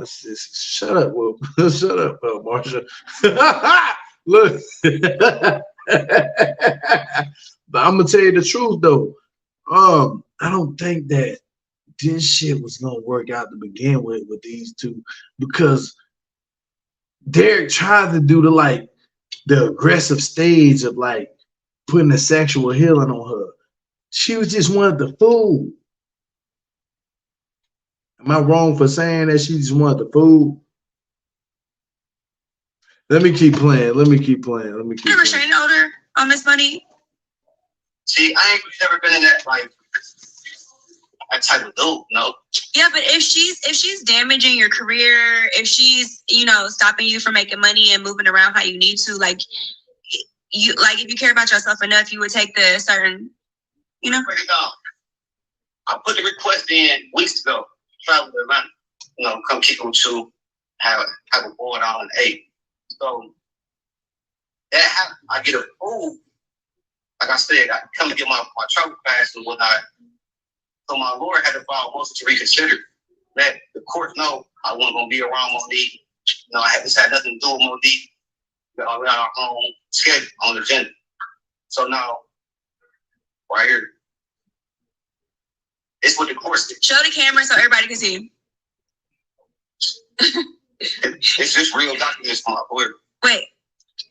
Shut up, Will. Shut up, Marsha. Look. But I'm gonna tell you the truth though. I don't think that this shit was gonna work out to begin with these two, because Derek tried to do the aggressive stage of like putting the sexual healing on her. She was just wanted the food. Am I wrong for saying that she just wanted the food? Let me keep playing. Let me keep playing. You restraining order on Miss Money? See, I ain't never been in that that type of dude, no. Yeah, but if she's damaging your career, if she's, you know, stopping you from making money and moving around how you need to, like if you care about yourself enough, you would take the certain, you know. Break it down. I put the request in weeks ago. Travel to Atlanta, you know, come kick with you, have a board on 8. So that happened. I get approved. Like I said, I come to get my travel pass and whatnot. So my lawyer had to file a motion to reconsider. Let the court know I wasn't going to be around Monique. You know, this had nothing to do with Monique. We on our own schedule, on the agenda. So now, right here, it's what the court said. Show the camera so everybody can see. It's just real documents from my lawyer. Wait.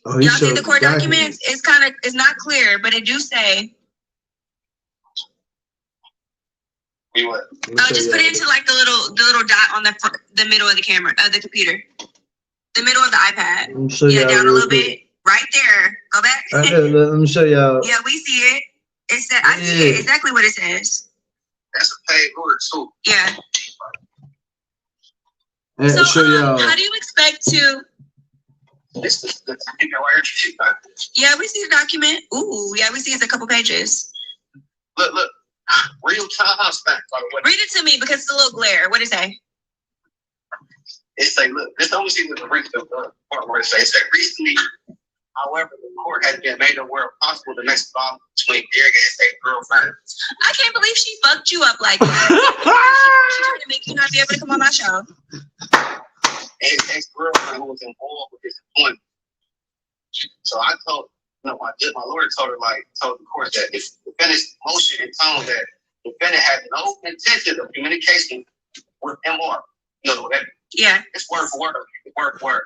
Y'all see the court documents? It's not clear, but it do say. What? Just put it into like the little dot on the middle of the camera of the computer, the middle of the iPad. Yeah, down a little bit, right there. Go back. Let me show y'all. Yeah, we see it. It said, I see it exactly what it says. That's a paid order too. Yeah. And So, show y'all. how do you expect to? This is the where you got this. Yeah, we see the document. Ooh, yeah, we see it's a couple pages. Look, real time stamp. Read it to me because it's a little glare. What does it say? It say, look, this only see the part where it say recently. However, the court has been made aware of possible domestic violence between Derek and his ex-girlfriend. I can't believe she fucked you up like that. She's trying to make you not be able to come on my show. And his ex-girlfriend who was involved with his employment. So I told, my lawyer told the court that if the defendant's motion and tone that the defendant had no intention of communication with MR. Yeah. It's word for word.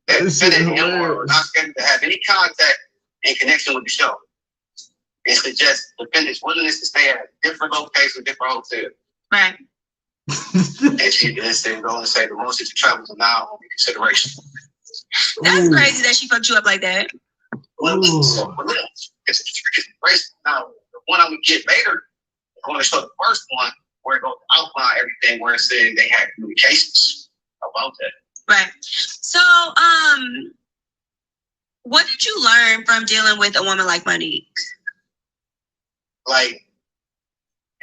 That defendant and MR were not scheduled to have any contact in connection with the show. It suggests the defendant's willingness to stay at different locations, different hotels. Right. And she then go and say the motion to travel is now under consideration. That's crazy that she fucked you up like that. It's race. Now, the one I'm going to get later, I'm going to show the first one where it goes to outline everything where it said they had communications about that. Right. So, what did you learn from dealing with a woman like Monique? Like,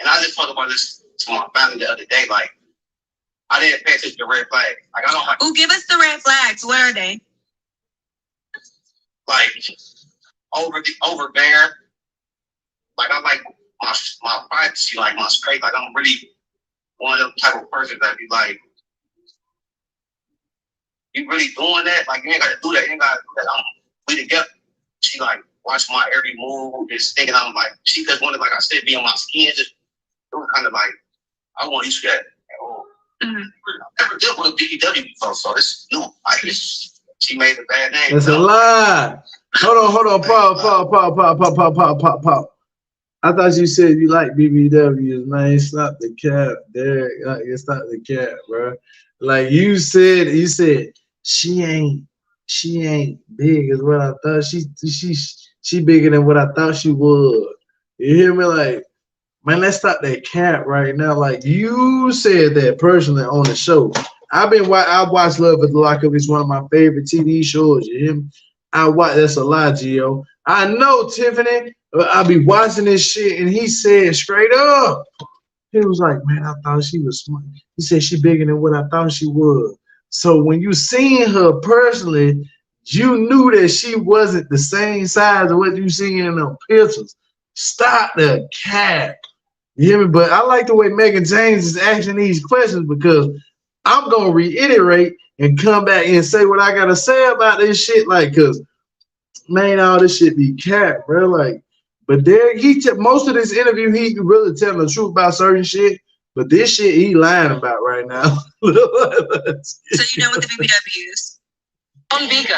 and I just talked about this to my family the other day. Like, I didn't pay attention to red flags. Like, I don't like. Oh, give us the red flags. What are they? Like, overbearing. Like, I like my privacy, like my straight. Like, I'm really one of them type of person that be like, you really doing that? Like, you ain't got to do that. You ain't got to do that. We together. She like watch my every move, just thinking I'm like, she just wanted, like I said, be on my skin. Just it was kind of like, I want you to that. Mm-hmm. I never dealt with a BBW before, so it's new. Like, she made a bad name. That's a lie. Hold on. Pop. I thought you said you like BBWs, man. Stop the cap, Derek. Like, stop the cap, bro. Like you said she ain't big as what I thought. She bigger than what I thought she was. You hear me? Like, man, let's stop that cap right now. Like you said that personally on the show. I watched Love After Lockup. It's one of my favorite TV shows. You hear me? That's a lie, Gio. I know, Tiffany. I be watching this shit, and he said straight up, he was like, man, I thought she was smart. He said she bigger than what I thought she was. So when you seen her personally, you knew that she wasn't the same size of what you seen in them pictures. Stop the cap. You hear me? But I like the way Mehgan James is asking these questions because I'm gonna reiterate and come back and say what I gotta say about this shit. Like, cause man, all this shit be cap, bro. Like, but Derek, most of this interview, he really telling the truth about certain shit. But this shit, he lying about right now. So you know what the BBWs? On Vigo,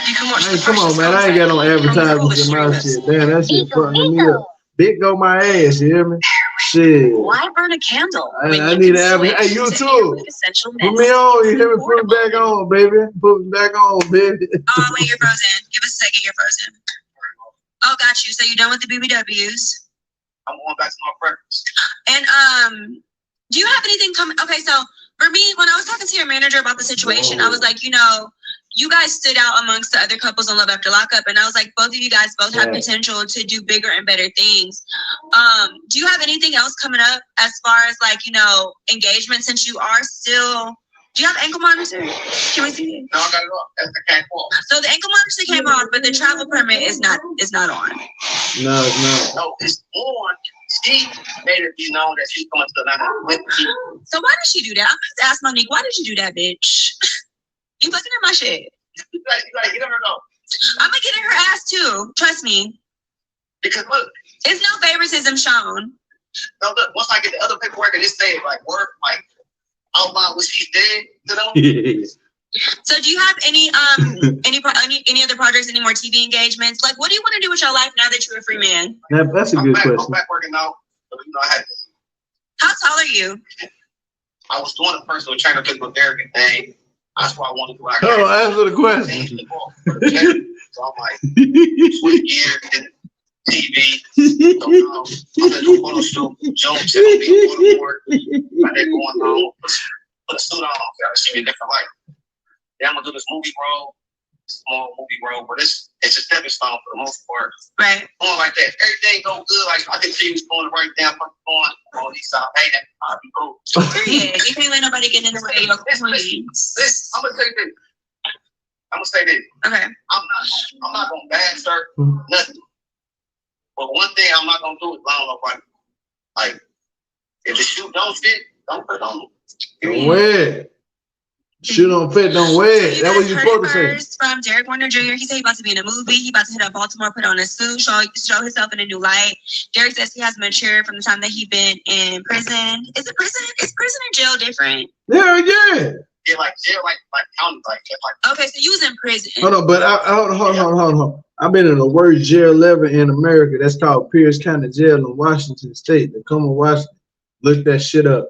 you can watch. Hey, come on, man! I ain't got no advertisements in my shit. Damn, that shit fucking me up. Big go my ass, you hear me? Shit. Why burn a candle? I need to have Hey, you too. Put me on, you hear me? Put it back on, baby. Put it back on, baby. Oh, wait, you're frozen. Give us a second, you're frozen. Oh, got you. So you're done with the BBWs? I'm going back to my preference. And do you have anything coming? Okay, so for me, when I was talking to your manager about the situation, I was like, you know, you guys stood out amongst the other couples on Love After Lockup, and I was like, both of you guys both have potential to do bigger and better things. Do you have anything else coming up as far as like, you know, engagement, since you are still? Do you have ankle monitor? Can we see it? No, I got it off. That's the can't walk. So the ankle monitor came off, but the travel permit is not on. No, it's not. No, it's on. She made it be known that she's going to Atlanta with me. So why did she do that? I'm going to ask Monique, why did you do that, bitch? You looking at my shit. You gotta get her though. I'm gonna get in her ass too. Trust me. Because look, it's no favoritism shown. No, look. Once I get the other paperwork and it say like work, like outline what she did, you know. So do you have any any other projects, any more TV engagements? Like, what do you want to do with your life now that you're a free man? That's a good question. I'm back working now. But, you know, I had. How tall are you? I was doing a personal trainer physical therapy thing. That's why I wanted to do. Answer the question. So I'm like, switch gears, and TV. So, I'm gonna do a photo shoot. Jones sent me a photo board. Like they're going on. put a suit on. You gotta see me in a different light. Then I'm gonna do this movie role, small movie role, but it's a stepping stone for the most part. Right. Going like that, everything go good. Like I think she was going right down, going on these side. Hey, I'll be cool. Period. You can't let nobody get in the way of your queens. Listen, I'm gonna say this. Okay. I'm not gonna bad start nothing. But one thing I'm not gonna do is lie on nobody. Like if the shoe don't fit, don't put on. Don't wear it. Shoe don't fit, don't wear it. That's what you're supposed to say. From Derek Warner Jr. He said he about to be in a movie. He about to hit up Baltimore, put on a suit, show himself in a new light. Derek says he has matured from the time that he been in prison. Is it prison? Is prison and jail different? Yeah. Yeah, like jail, like county, like. Okay, so you was in prison. Hold on, but hold on. I've been in the worst jail ever in America. That's called Pierce County Jail in Washington State. Tacoma, Washington. Look that shit up.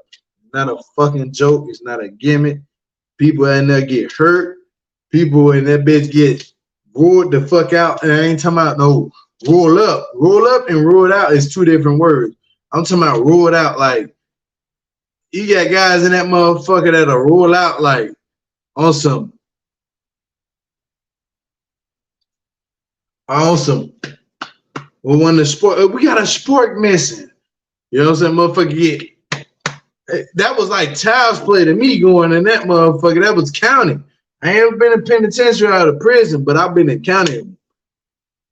Not a fucking joke. It's not a gimmick. People in there get hurt. People in that bitch get rolled the fuck out. And I ain't talking about no roll up. Roll up and roll out is two different words. I'm talking about rolled out like you got guys in that motherfucker that'll roll out like on some. Awesome. Well, when the sport, we got a sport missing. You know what I'm saying? Motherfucker get. That was like child's play to me going in that motherfucker. That was county. I ain't ever been in penitentiary out of prison, but I've been in county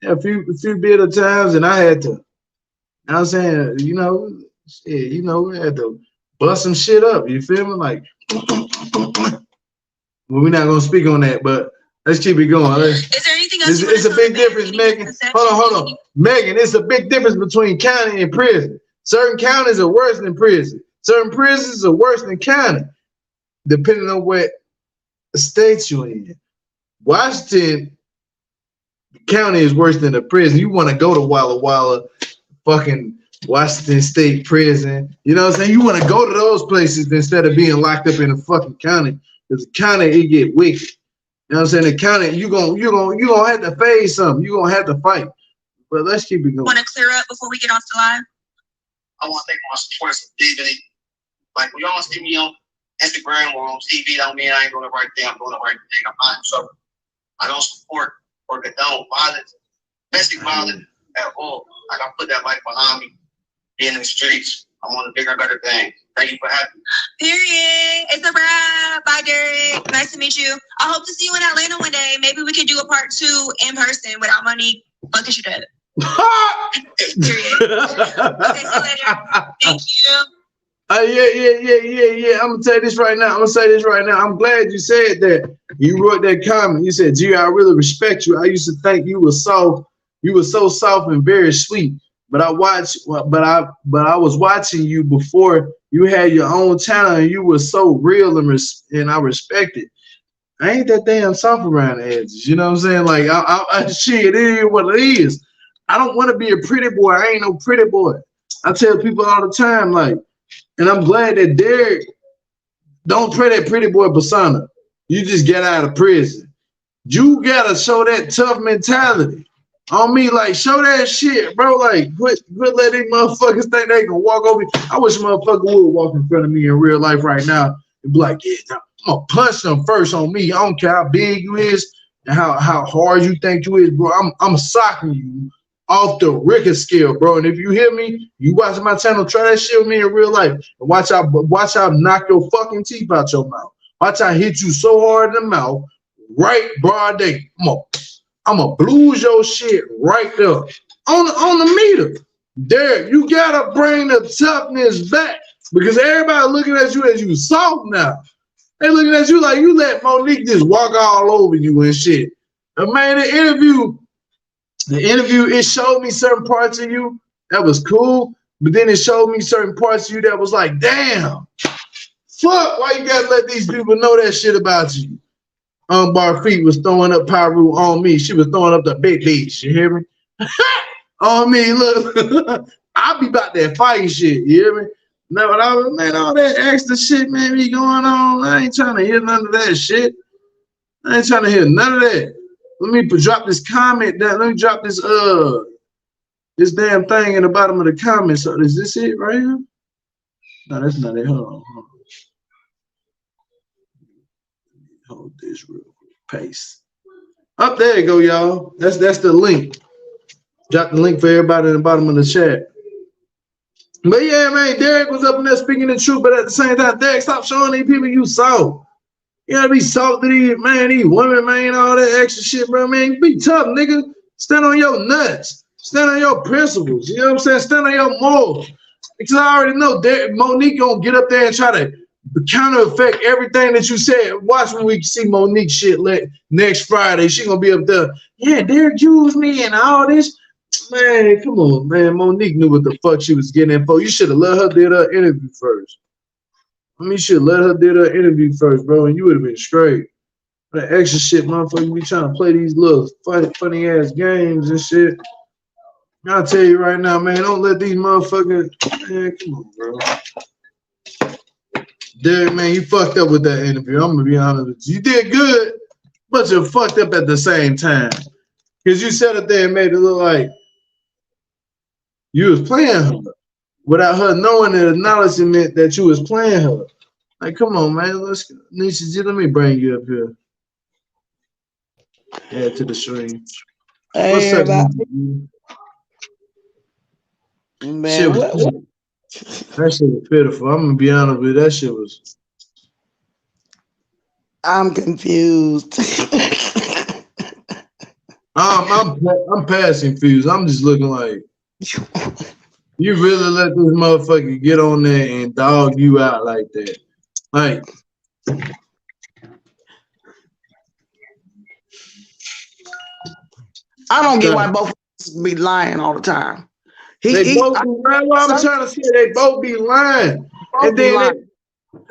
a few bit of times, and I had to. You know what I'm saying? I had to bust some shit up. You feel me? Like, well, we're not gonna speak on that, but let's keep it going. Is there anything else? It's a big difference, Mehgan. Hold on. Mehgan, it's a big difference between county and prison. Certain counties are worse than prison. Certain prisons are worse than county, depending on what state you're in. Washington County is worse than the prison. You want to go to Walla Walla, fucking Washington State Prison. You know what I'm saying? You want to go to those places instead of being locked up in a fucking county. Because the county, it get wicked. You know what I'm saying? The county, you gonna have to face something. You're gonna have to fight. But let's keep it going. Want to clear up before we get off the line? I want to thank my supporters for digging. Like, when y'all see me on Instagram or on TV, don't mean I ain't doing the right thing. I'm doing the right thing. I'm not in trouble. I don't support or condone violence, domestic violence at all. Like, I put that life behind me, being in the streets. I want a bigger and better thing. Thank you for having me. Period. It's a wrap. Bye, Derek. Nice to meet you. I hope to see you in Atlanta one day. Maybe we could do a part 2 in person without money. Fuck is you dead. Period. Okay, see you later. Thank you. Yeah. I'm gonna say this right now. I'm glad you said that. You wrote that comment. You said, "Gee, I really respect you. I used to think you were soft. You were so soft and very sweet. But I was watching you before you had your own channel, and you were so real and I respect it. I ain't that damn soft around the edges. You know what I'm saying? Like, shit, it is what it is. I don't want to be a pretty boy. I ain't no pretty boy. I tell people all the time, like, and I'm glad that Derek don't play that pretty boy persona. You just get out of prison. You gotta show that tough mentality on me. Like, show that shit, bro. Like, quit letting motherfuckers think they can walk over me. I wish a motherfucker would walk in front of me in real life right now and be like, yeah, I'm gonna punch them first on me. I don't care how big you is and how hard you think you is, bro. I'm socking you off the Richter scale, bro. And if you hear me, you watching my channel, try that shit with me in real life. And watch out knock your fucking teeth out your mouth. Watch out hit you so hard in the mouth, right broad day. I'm gonna blues your shit right there on the meter. Derek, you gotta bring the toughness back because everybody looking at you as you soft now. They looking at you like you let Monique just walk all over you and shit. And man, the interview, it showed me certain parts of you that was cool, but then it showed me certain parts of you that was like, damn, fuck, why you gotta let these people know that shit about you? Bar Feet was throwing up Pyru on me. She was throwing up the big beats. You hear me? On me, look. I'll be about that fighting shit. You hear me? No, but all that extra shit, man, be going on. I ain't trying to hear none of that shit. I ain't trying to hear none of that. Let me drop this comment down. Let me drop this this damn thing in the bottom of the comments. So is this it right here? No, that's not it. Hold on. hold this real quick. Paste. Up there you go, y'all. That's the link. Drop the link for everybody in the bottom of the chat. But yeah, man, Derek was up in there speaking the truth, but at the same time, Derek, stop showing these people you saw. You gotta be soft to these, man, these women, man, all that extra shit, bro, man. Be tough, nigga. Stand on your nuts. Stand on your principles. You know what I'm saying? Stand on your morals. Because I already know Monique gonna get up there and try to counter effect everything that you said. Watch when we see Monique shit next Friday. She gonna be up there. Yeah, Derek used me and all this. Man, come on, man. Monique knew what the fuck she was getting in for. You should have let her do her interview first. I mean, you should let her do her interview first, bro, and you would have been straight. That extra shit, motherfucker, be trying to play these little funny ass games and shit. I'll tell you right now, man, don't let these motherfuckers. Man, come on, bro. Derek, man, you fucked up with that interview. I'm gonna be honest with you. You did good, but you fucked up at the same time. Because you sat up there and made it look like you was playing her without her knowing the acknowledgement that you was playing her. Like, come on, man. Nisha, let me bring you up here. Add to the stream. Hey, what's up, everybody? Man, that shit was pitiful. I'm gonna be honest with you. That shit was. I'm confused. I'm past confused. I'm just looking like you really let this motherfucker get on there and dog you out like that. Like, I don't get why both of us be lying all the time. They both be lying. What I'm trying to say, they both be lying. And then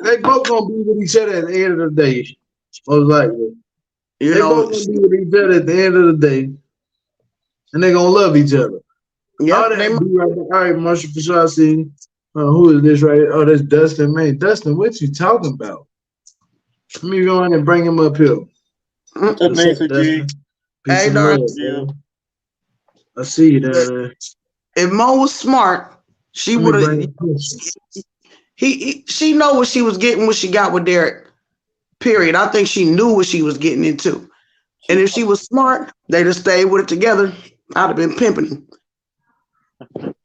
they both gonna be with each other at the end of the day. Most likely. They both gonna be with each other at the end of the day. And they're gonna love each other. Yeah, all right, Marshall, for sure. I see. Who is this right here? Oh, that's Dustin. Man, Dustin, what you talking about? Let me go in and bring him up here. Hey, Dustin. I see you there. If Mo was smart, she would have. She know what she was getting when she got with Derek. Period. I think she knew what she was getting into. And if she was smart, they'd have stayed with it together. I'd have been pimping him.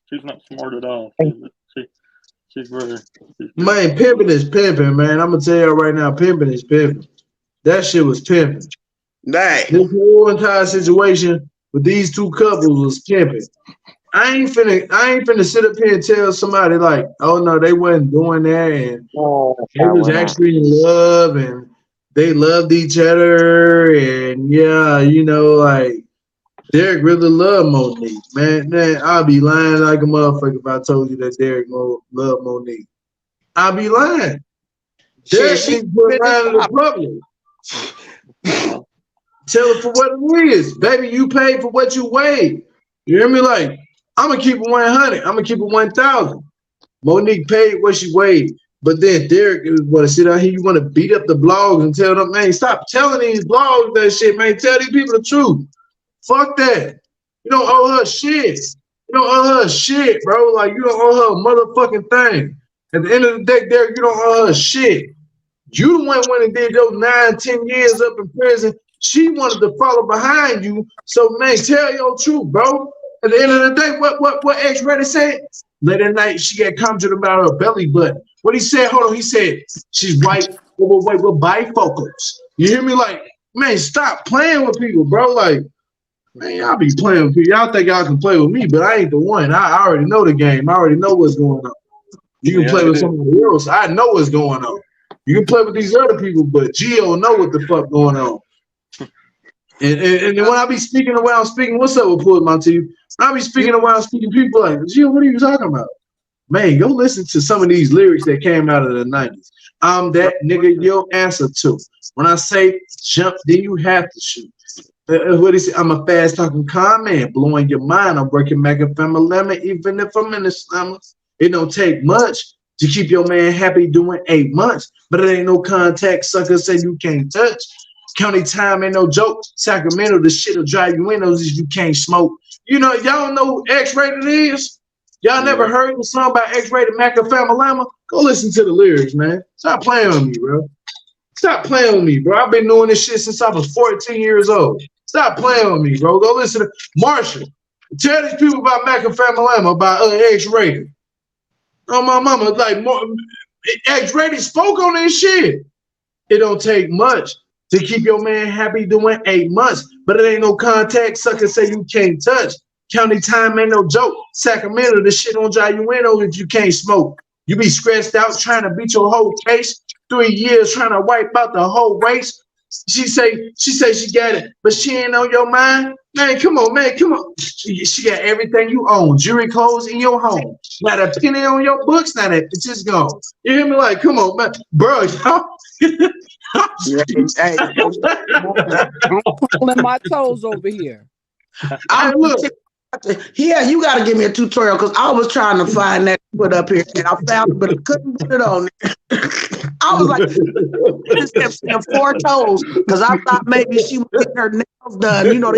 She's not smart at all. She's very. Man, pimping is pimping, man. I'm gonna tell you right now, pimping is pimping. That shit was pimping. Dang. This whole entire situation with these two couples was pimping. I ain't finna sit up here and tell somebody like, oh no, they wasn't doing that, and they was actually in love and they loved each other, and yeah, you know, like Derek really loved Monique, man. I'll be lying like a motherfucker if I told you that Derek loved Monique. I'll be lying. Derek needs to put lying in the public. Tell it for what it is, baby. You paid for what you weighed. You hear me? Like, I'm gonna keep it 100. I'm gonna keep it 1,000. Monique paid what she weighed, but then Derek want to sit out here. You want to beat up the blogs and tell them, man, stop telling these blogs that shit, man. Tell these people the truth. Fuck that. You don't owe her shit. You don't owe her shit, bro. Like, you don't owe her a motherfucking thing. At the end of the day, Derek, you don't owe her shit. You the one went and did those 9-10 years up in prison. She wanted to follow behind you. So, man, tell your truth, bro. At the end of the day, what X-Rated said? Late at night, she got commented about her belly button. What he said, hold on, he said, she's white, with bifocals. You hear me? Like, man, stop playing with people, bro. Like, man, y'all be playing with people. Y'all think y'all can play with me, but I ain't the one. I already know the game. I already know what's going on. You can play with somebody else. I know what's going on. You can play with these other people, but Gio know what the fuck going on. And when I be speaking the way I'm speaking, what's up with Pull My Teeth? I be speaking the way I'm speaking, people like, Gio, what are you talking about? Man, go listen to some of these lyrics that came out of the 90s. I'm that nigga you'll answer to. When I say jump, then you have to shoot. What is it? I'm a fast talking comment, blowing your mind. I'm working back a family lemon, even if I'm in the summer. It don't take much to keep your man happy doing 8 months, but it ain't no contact. Suckers say you can't touch. County time ain't no joke. Sacramento, the shit'll drive you in those if you can't smoke. You know, y'all know who X-Rated is? Y'all never heard the song by X-Rated Mac and Family Llama? Go listen to the lyrics, man. Stop playing with me, bro. Stop playing with me, bro. I've been doing this shit since I was 14 years old. Stop playing with me, bro. Go listen to Marshall. Tell these people about Macafamilama, about X-Rated. Oh, my mama, like, X-Rated spoke on this shit. It don't take much to keep your man happy doing 8 months, but it ain't no contact. Suckers say you can't touch. County time ain't no joke. Sacramento, this shit don't drive you in over if you can't smoke. You be stressed out trying to beat your whole case. 3 years trying to wipe out the whole race. She say she got it, but she ain't on your mind. Man, come on, man, come on. She got everything you own, jewelry, clothes in your home. Got a penny on your books, now that it's just gone. You hear me? Like, come on, man, bro. Hey, I'm pulling my toes over here. I look. Yeah, you got to give me a tutorial because I was trying to find that put up here and I found it, but I couldn't put it on there. I was like, this kept 4 toes because I thought maybe she was getting her nails done. You know,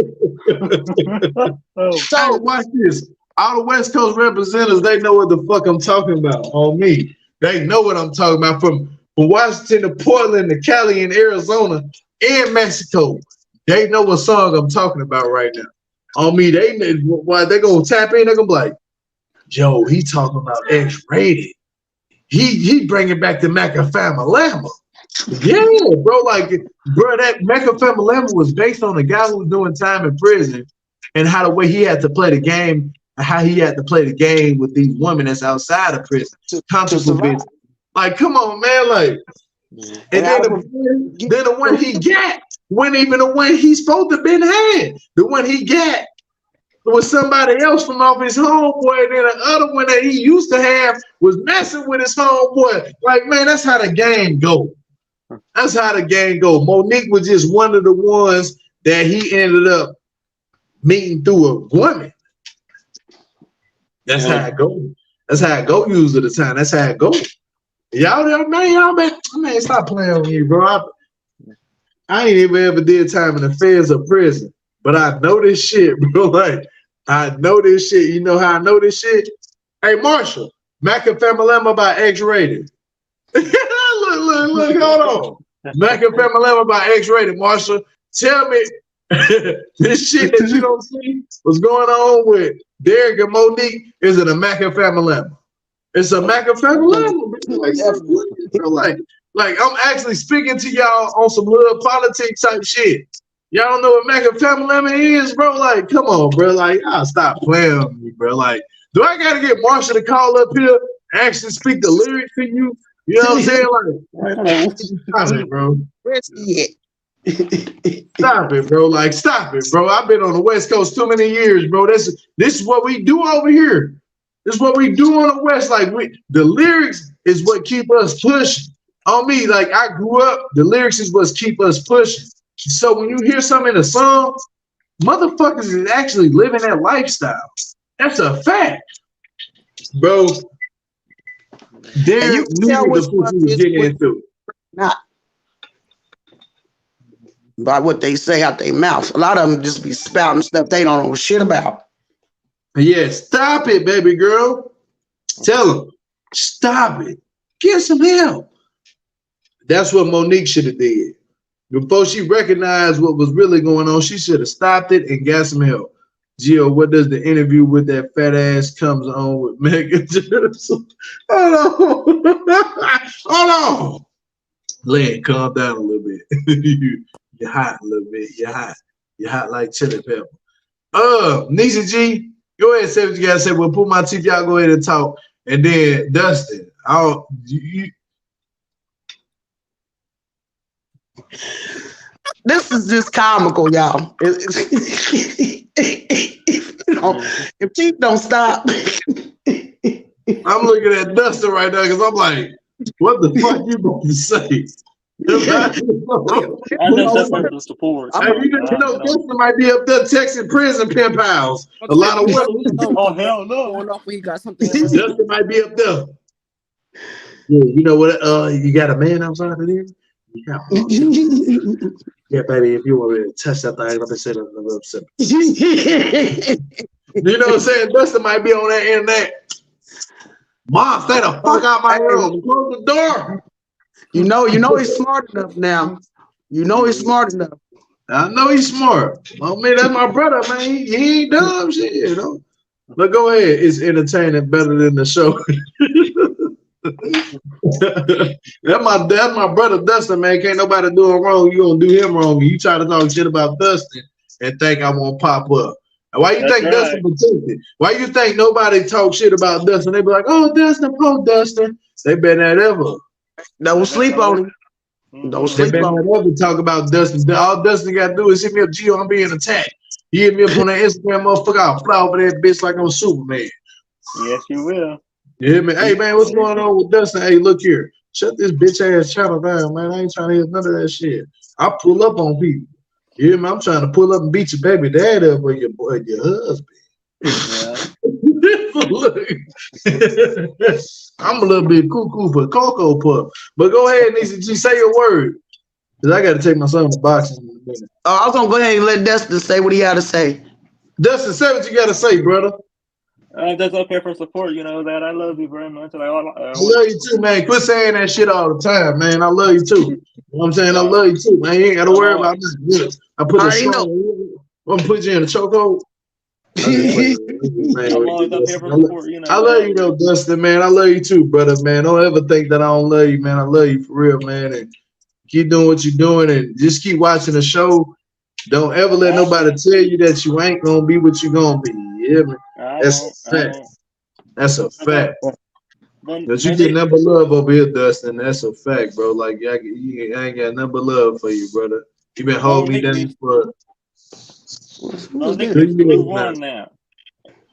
So watch this. All the West Coast representatives, they know what the fuck I'm talking about on me. They know what I'm talking about from Washington to Portland to Cali and Arizona and Mexico. They know what song I'm talking about right now. On me, they gonna tap in. They're gonna be like, "Yo, he talking about X-Rated. He bringing back the Macafamilama." Yeah, bro. Like, bro, that Macafamilama was based on a guy who was doing time in prison and how the way he had to play the game, how he had to play the game with these women that's outside of prison. Like, come on, man. Like, and then the one he got. When even the one he's supposed to been had, the one he got was somebody else from off his homeboy, and then the other one that he used to have was messing with his homeboy. Like, man, that's how the game go. That's how the game go. Monique was just one of the ones that he ended up meeting through a woman. That's how it go. That's how it go. Usually the time. That's how it go. Y'all, man, stop playing with me, bro. I ain't even ever did time in the feds or prison, but I know this shit, bro. Like, I know this shit. You know how I know this shit? Hey, Marshall, Macafamilama by X-Rated. look, hold on. Macafamilama by X-Rated, Marshall. Tell me this shit that you don't see what's going on with Derek and Monique is it a Macafamilama? It's a Macafamilama. Like, I'm actually speaking to y'all on some little politics type shit. Y'all don't know what Macafamilama is, bro? Like, come on, bro. Like, y'all stop playing with me, bro. Like, do I gotta get Marshall to call up here and actually speak the lyrics to you? You know what I'm saying? Like, stop it, bro. Stop it, bro. Like, stop it, bro. I've been on the West Coast too many years, bro. This is what we do over here. This is what we do on the West. Like, the lyrics is what keep us pushing. On me, like, I grew up, the lyrics is what keep us pushing. So when you hear something in a song, motherfuckers is actually living that lifestyle. That's a fact, bro. Derek knew what he was getting into. Not by what they say out their mouth. A lot of them just be spouting stuff they don't know shit about. Yeah, stop it, baby girl. Tell them, stop it. Get some help. That's what Monique should have did. Before she recognized what was really going on, she should have stopped it and got some help. Gio, what does the interview with that fat ass comes on with Mehgan? Hold on. Len, calm down a little bit. You're hot a little bit. You're hot. You're hot like chili pepper. Nisha G, go ahead and say what you gotta say. We'll pull my teeth. Y'all go ahead and talk. And then Dustin, this is just comical, y'all. You know, if Chief don't stop. I'm looking at Dustin right now because I'm like, what the fuck you going to say? Support. Dustin might be up there texting prison pen pals. A lot of women. Oh, hell no. He got something. Dustin might be up there. Yeah, you know what? You got a man outside of there? Yeah, baby, if you want to touch that thing, let me say that. You know what I'm saying? Dustin might be on that internet. Mom, stay the fuck out my room. Close the door. You know he's smart enough now. You know he's smart enough. I know he's smart. I mean, that's my brother, man. He ain't dumb shit, you know. But go ahead. It's entertaining better than the show. that's my brother Dustin, man. Can't nobody do him wrong. You gonna do him wrong. You try to talk shit about Dustin and think I won't pop up. And why you think Dustin protected? Why you think nobody talk shit about Dustin? They be like, oh Dustin, poor Dustin. They better not ever. Don't sleep on him. Don't They sleep better on him. not ever talk about Dustin. All Dustin got to do is hit me up, Gio, I'm being attacked. He hit me up on that Instagram, motherfucker. I'll fly over that bitch like I'm Superman. Yes, you will. You hear me? Hey, man, what's going on with Dustin? Hey, look here. Shut this bitch ass channel down, man. I ain't trying to hear none of that shit. I pull up on people. You hear me? I'm trying to pull up and beat your baby dad up or your husband. Yeah. Look. I'm a little bit cuckoo for Cocoa Puff. But go ahead, Niecy G, say your word. Because I got to take my son to boxing in a minute. I was going to go ahead and let Dustin say what he had to say. Dustin, say what you got to say, brother. Just up here for support, you know that I love you very much. I love you too, man. Quit saying that shit all the time, man. I love you too. You know what I'm saying? I love you too, man. You ain't got to worry about this. I put I'm gonna put you in a chokehold. I'm always up here for support, you know. I love you though, Dustin, man. I love you too, brother, man. Don't ever think that I don't love you, man. I love you for real, man. And keep doing what you're doing and just keep watching the show. Don't ever let nobody tell you that you ain't gonna be what you gonna be. You hear me? That's a fact. That's a fact. Because you get number love over here, Dustin. That's a fact, bro. Like, I ain't got number love for you, brother. You been holding me down for. Move on now.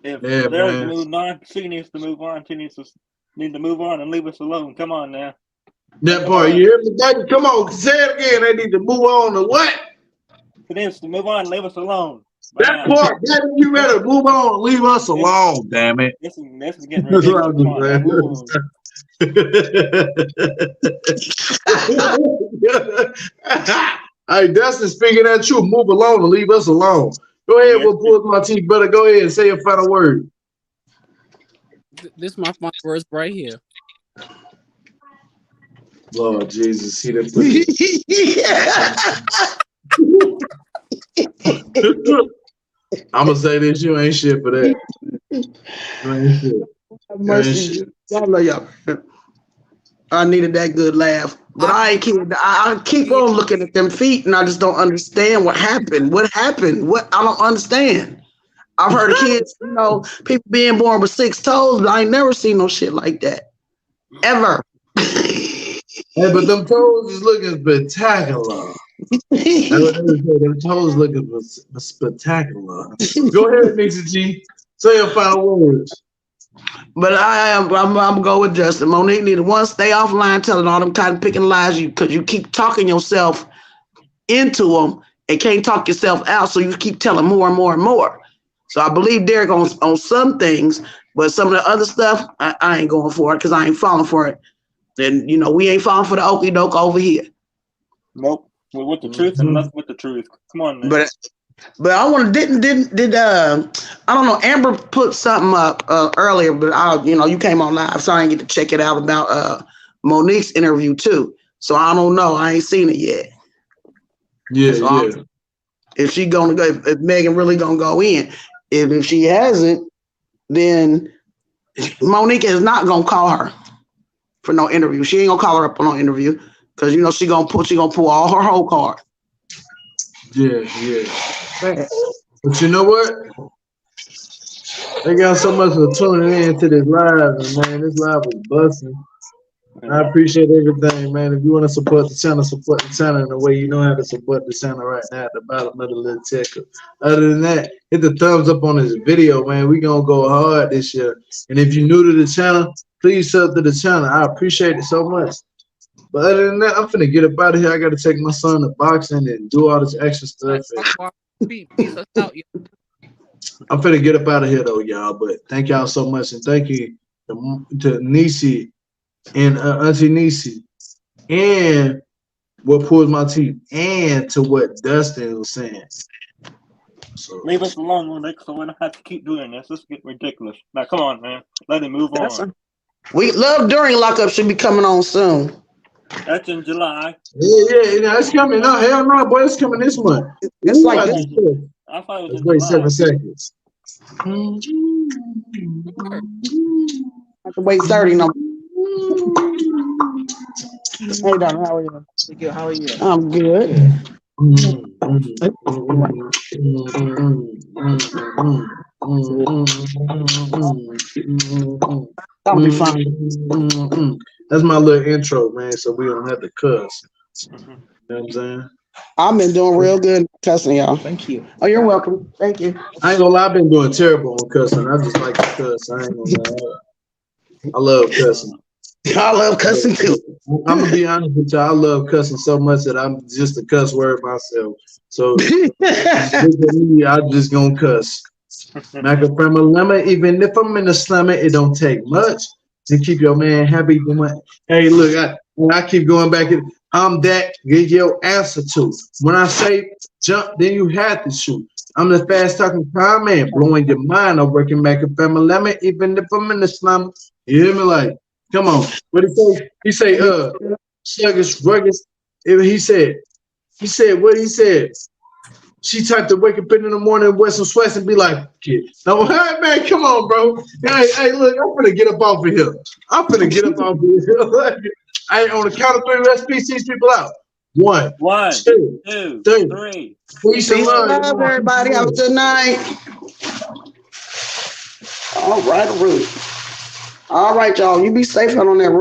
If there's to move on, she needs to move on. She need to move on and leave us alone. Come on now. That part, you hear me? Come on, say it again. They need to move on to what? It is to move on and leave us alone. That part, you better move on and leave us alone, damn it. This is getting ridiculous. Hey, Dustin, speaking at you, move along and leave us alone. Go ahead, we'll pull my teeth, brother. Go ahead and say your final word. This is my final words right here. Lord Jesus, see that. I'm gonna say this: you ain't shit for that. You ain't shit. Mercy, I love y'all. I needed that good laugh, but I ain't kidding. I keep on looking at them feet, and I just don't understand what happened. What happened? What I don't understand. I've heard of kids, you know, people being born with 6 toes, but I ain't never seen no shit like that ever. Hey, but them toes is looking spectacular. Them toes looking spectacular. Go ahead, Nixie G. Say your final words. But I'm gonna go with Justin. Monique need to stay offline telling all them kind of picking lies because you keep talking yourself into them and can't talk yourself out, so you keep telling more and more and more. So I believe Derek on some things, but some of the other stuff I ain't going for it because I ain't falling for it. Then you know we ain't falling for the okie doke over here. Nope. We're with the truth and nothing with the truth. Come on, man. But I want to did I don't know, Amber put something up earlier, but you came on live, so I didn't get to check it out about Monique's interview too. So I don't know, I ain't seen it yet. Yeah, so yeah. If she gonna go, if Mehgan really gonna go in, if she hasn't, then Monique is not gonna call her for no interview. She ain't gonna call her up on no interview because she gonna pull all her whole card. Yeah, yeah. But you know what? They got so much for tuning in to this live, and man, this live was busting. I appreciate everything, man. If you want to support the channel in the way you know how to support the channel right now at the bottom of the little ticker. Other than that, hit the thumbs up on this video, man. We gonna go hard this year. And if you're new to the channel, please sub to the channel. I appreciate it so much. But other than that, I'm finna get up out of here. I got to take my son to boxing and do all this extra stuff. I'm finna get up out of here though, y'all. But thank y'all so much, and thank you to Niecy and Auntie Niecy, and what pulls my teeth, and to what Dustin was saying. So leave us alone, Nick, so we don't have to keep doing this. This is getting ridiculous. Now, come on, man. Let it move on. We Love During Lockup should be coming on soon. That's in July. Yeah, it's coming. No, hell no, boy, it's coming this month. It's like this. I thought it was in Wait July. 7 seconds. I have to wait 30 no. Hey, Don, how are you? Good. How are you? I'm good. I'll be fine. That's my little intro, man, so we don't have to cuss. You know what I'm saying? I've been doing real good cussing, y'all. Thank you. Oh, you're welcome. Thank you. I ain't gonna lie, I've been doing terrible on cussing. I just like to cuss. I ain't gonna lie. I love cussing. I love cussing too. I'm gonna be honest with you. I love cussing so much that I'm just a cuss word myself. So look at me, I'm just gonna cuss. Mac from a lemon, even if I'm in the slumber, it don't take much to keep your man happy. Hey, look, I keep going back. I'm that. Get your answer to. When I say jump, then you have to shoot. I'm the fast talking car man, blowing your mind. I'm working back a family lemon, even if I'm in the slumber. You hear me? Like, come on. What he say? He say, sluggish, rugged. He said, what he said. She typed to wake up in the morning, wear some sweats, and be like, kid. No, hey, man, come on, bro. Hey, look, I'm finna get up off of here. I'm finna get up off of here. Hey, on the count of 3, let's peace these people out. 1, 2, 3. Peace and love, everybody. Have a good night. All right, Ruth. All right, y'all. You be safe out on that road.